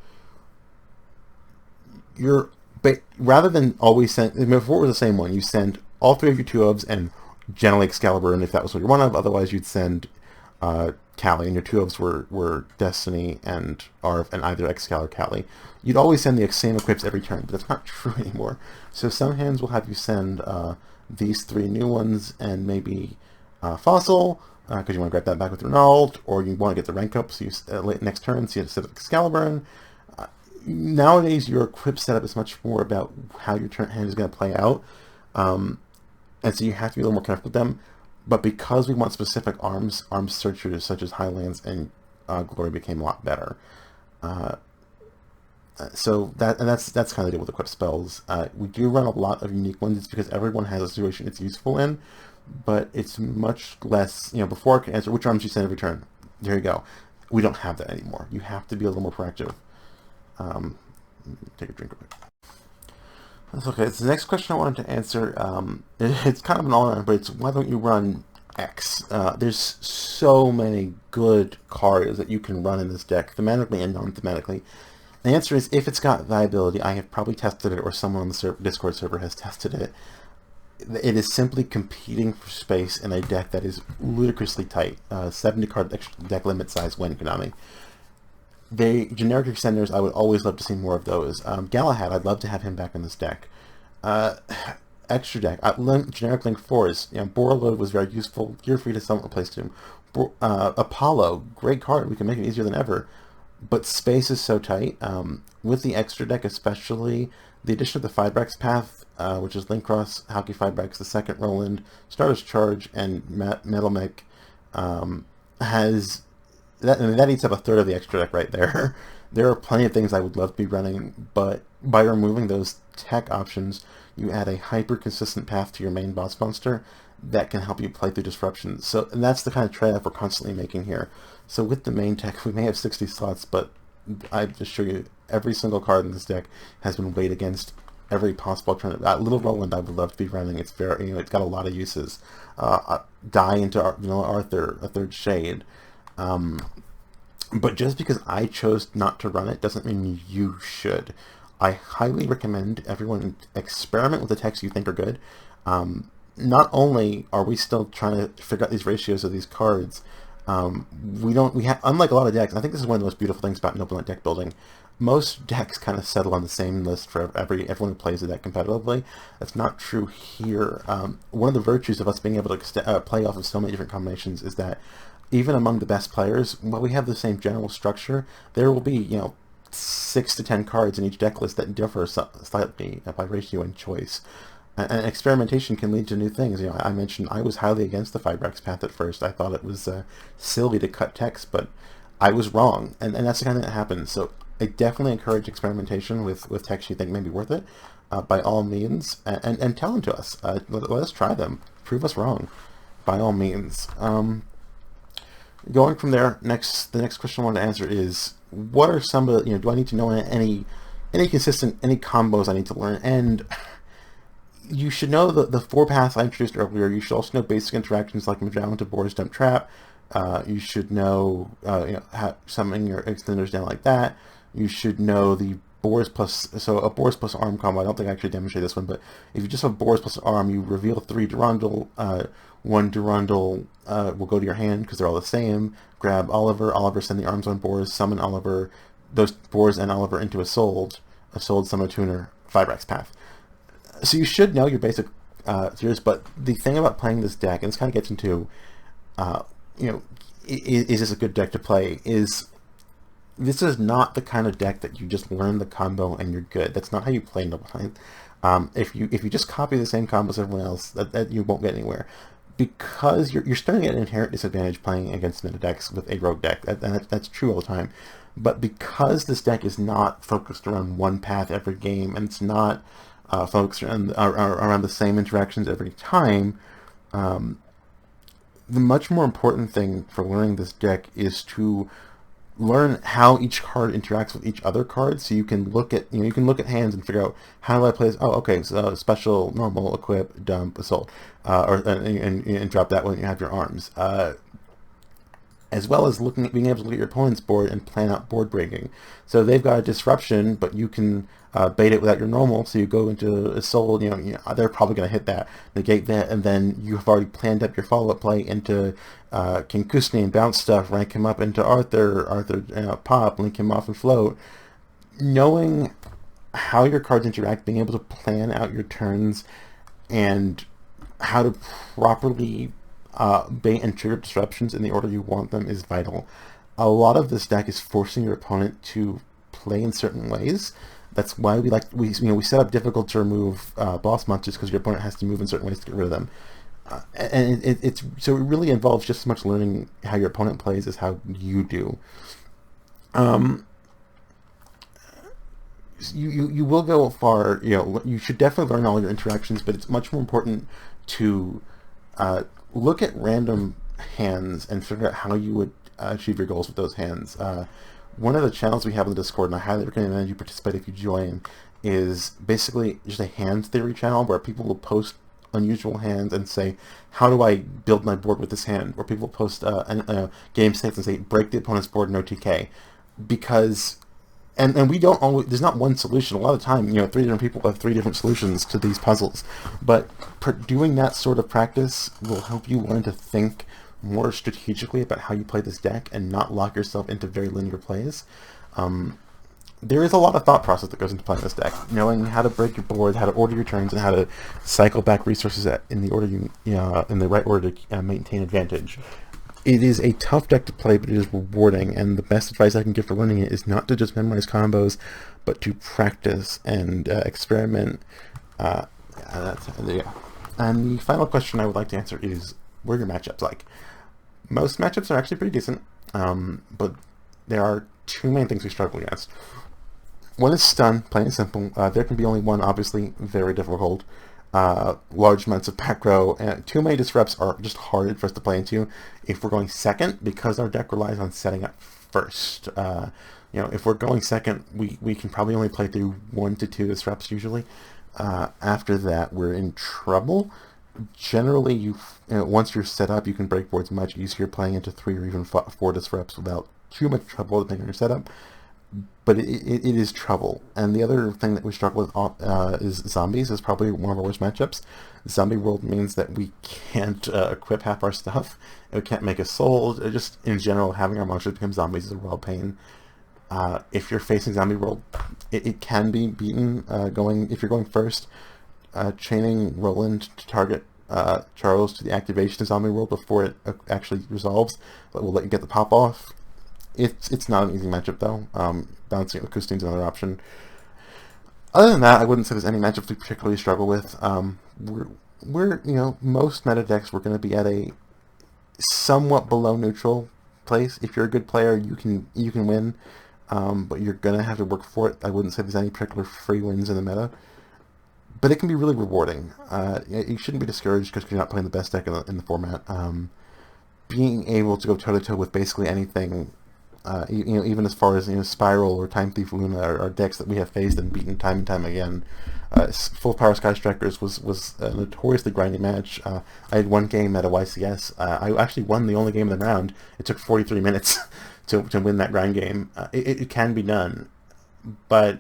Speaker 1: rather than always send, before it was the same one, you send all 3 of your 2 ofs and generally Excalibur, and if that was what you're one of, otherwise you'd send Callie, and your 2 ofs were Destiny and Arv, and either Excalibur or Callie. You'd always send the same equips every turn, but that's not true anymore. So some hands will have you send these 3 new ones and maybe Fossil, because you want to grab that back with Ronald, or you want to get the rank up, so you next turn, so you set up Excalibur. Nowadays, your equip setup is much more about how your hand is going to play out, and so you have to be a little more careful with them. But because we want specific arm searchers such as High Lance and Glory became a lot better. So that's kind of the deal with equip spells. We do run a lot of unique ones. It's because everyone has a situation it's useful in, but it's much less. Before I can answer which arms you send every turn, there you go. We don't have that anymore. You have to be a little more proactive. Take a drink of it. That's okay. So the next question I wanted to answer, it's kind of an all-around, but it's why don't you run X? There's so many good cards that you can run in this deck, thematically and non-thematically. The answer is, if it's got viability, I have probably tested it, or someone on the Discord server has tested it. It is simply competing for space in a deck that is ludicrously tight. 70 card deck limit size win economy. The generic extenders, I would always love to see more of those. Galahad, I'd love to have him back in this deck. Extra deck, generic Link 4s. Borreload was very useful. You're free to somewhat place to him. Apollo, great card. We can make it easier than ever. But space is so tight. With the extra deck especially, the addition of the Fibrax path, which is Link Cross, Halki Fibrax, the second Roland, Starter's Charge, and Metal Mech, has... that eats up a third of the extra deck right there. There are plenty of things I would love to be running, but by removing those tech options, you add a hyper-consistent path to your main boss monster that can help you play through disruptions. And that's the kind of trade-off we're constantly making here. So with the main tech, we may have 60 slots, but I just show you every single card in this deck has been weighed against every possible alternative. Little Roland I would love to be running. It's very, it's got a lot of uses. Die into Vanilla Arthur, a third shade. But just because I chose not to run it doesn't mean you should. I highly recommend everyone experiment with the techs you think are good. Not only are we still trying to figure out these ratios of these cards, we have, unlike a lot of decks, and I think this is one of the most beautiful things about Noble Knight deck building, most decks kind of settle on the same list for everyone who plays the deck competitively. That's not true here. One of the virtues of us being able to play off of so many different combinations is that even among the best players, while we have the same general structure, there will be, 6 to 10 cards in each deck list that differ slightly by ratio and choice. And experimentation can lead to new things. I mentioned I was highly against the Fibrax path at first. I thought it was silly to cut text, but I was wrong, and that's the kind of thing that happens. So I definitely encourage experimentation with text you think may be worth it, by all means, and tell them to us. Let us try them. Prove us wrong, by all means. Going from there, the next question I want to answer is, what are some of the, do I need to know any combos I need to learn? And you should know the 4 paths I introduced earlier. You should also know basic interactions like Magellan to Boar's Dump Trap. You should know, how summoning your extenders down like that. You should know the Boars plus, so a Boars plus arm combo. I don't think I actually demonstrated this one, but if you just have Boars plus arm, you reveal 3 durandal. 1 durandal will go to your hand because they're all the same. Grab Oliver, send the arms on Boars, summon Oliver, those Boars and Oliver into a sold summon tuner, Fibrax path. So you should know your basic theories, but the thing about playing this deck, and this kind of gets into, is this a good deck to play, is this is not the kind of deck that you just learn the combo and you're good. That's not how you play Noble Knight. If you just copy the same combos as everyone else, that you won't get anywhere. Because you're starting at an inherent disadvantage playing against meta decks with a rogue deck. That's true all the time. But because this deck is not focused around one path every game, and it's not folks are around the same interactions every time. The much more important thing for learning this deck is to learn how each card interacts with each other card, so you can look at hands and figure out, how do I play this? Oh, okay, so special, normal, equip, dump, assault, and drop that when you have your arms. As well as being able to look at your opponent's board and plan out board breaking. So they've got a disruption, but you can bait it without your normal. So you go into assault. They're probably going to hit that, negate that, and then you have already planned up your follow-up play into King Kusni and bounce stuff, rank him up into Arthur, pop, link him off and float. Knowing how your cards interact, being able to plan out your turns, and how to properly bait and trigger disruptions in the order you want them is vital. A lot of this deck is forcing your opponent to play in certain ways. That's why we set up difficult to remove boss monsters, because your opponent has to move in certain ways to get rid of them. And it really involves just as much learning how your opponent plays as how you do. You will go far. You should definitely learn all your interactions, but it's much more important to look at random hands and figure out how you would achieve your goals with those hands. One of the channels we have in the Discord, and I highly recommend you participate if you join, is basically just a hand theory channel where people will post unusual hands and say, how do I build my board with this hand? Or people post game states and say, break the opponent's board, no TK. Because, and we don't always, there's not one solution. A lot of the time, 3 different people have 3 different solutions to these puzzles. But doing that sort of practice will help you learn to think more strategically about how you play this deck and not lock yourself into very linear plays. There is a lot of thought process that goes into playing this deck. Knowing how to break your board, how to order your turns, and how to cycle back resources in the order in the right order to maintain advantage. It is a tough deck to play, but it is rewarding, and the best advice I can give for learning it is not to just memorize combos, but to practice and experiment. And the final question I would like to answer is, what are your matchups like? Most matchups are actually pretty decent, but there are 2 main things we struggle against. One is stun, plain and simple. There can be only one, obviously, very difficult. Large amounts of back row, and too many disrupts are just hard for us to play into if we're going second, because our deck relies on setting up first. If we're going second, we can probably only play through 1 to 2 disrupts usually. After that, we're in trouble. Generally, once you're set up, you can break boards much easier playing into 3 or even 4 disrupts without too much trouble depending on your setup. But it is trouble. And the other thing that we struggle with is zombies is probably one of our worst matchups. Zombie world means that we can't equip half our stuff. We can't make a soul. Just in general, having our monsters become zombies is a real pain. If you're facing zombie world, it can be beaten if you're going first. Chaining Roland to target Charles to the activation of zombie world before it actually resolves, but we'll let you get the pop off. It's not an easy matchup though. Bouncing with Kustine's another option. Other than that, I wouldn't say there's any matchups we particularly struggle with. We're most meta decks we're going to be at a somewhat below neutral place. If you're a good player, you can win, but you're going to have to work for it. I wouldn't say there's any particular free wins in the meta, but it can be really rewarding. You shouldn't be discouraged because you're not playing the best deck in the format. Being able to go toe-to-toe with basically anything, even as far as Spiral or Time Thief Luna are decks that we have faced and beaten time and time again. Full Power Sky Strikers was a notoriously grinding match. I had 1 game at a YCS. I actually won the only game of the round. It took 43 minutes to win that grind game. It can be done, but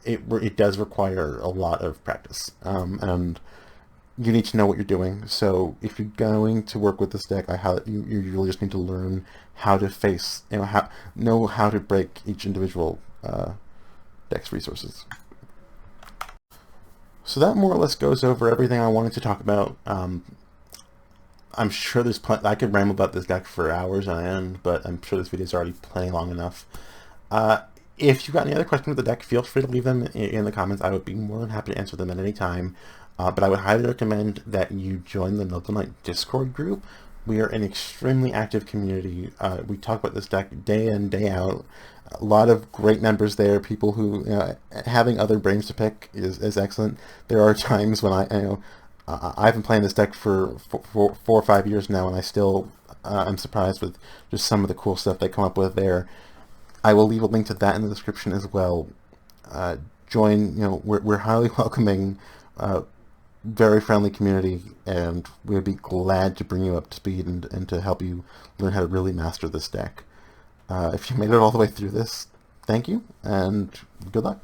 Speaker 1: it does require a lot of practice, and you need to know what you're doing. So if you're going to work with this deck, you really just need to learn how to face, know how to break each individual deck's resources. So that more or less goes over everything I wanted to talk about. I'm sure there's I could ramble about this deck for hours on end, but I'm sure this video is already plenty long enough. If you've got any other questions with the deck, feel free to leave them in the comments. I would be more than happy to answer them at any time. But I would highly recommend that you join the Noble Knight Discord group. We are an extremely active community. We talk about this deck day in, day out. A lot of great members there, people who, having other brains to pick is excellent. There are times when I've been playing this deck for 4 or 5 years now, and I still am surprised with just some of the cool stuff they come up with there. I will leave a link to that in the description as well. Join, we're highly welcoming, very friendly community, and we would be glad to bring you up to speed and to help you learn how to really master this deck. If you made it all the way through this, thank you, and good luck.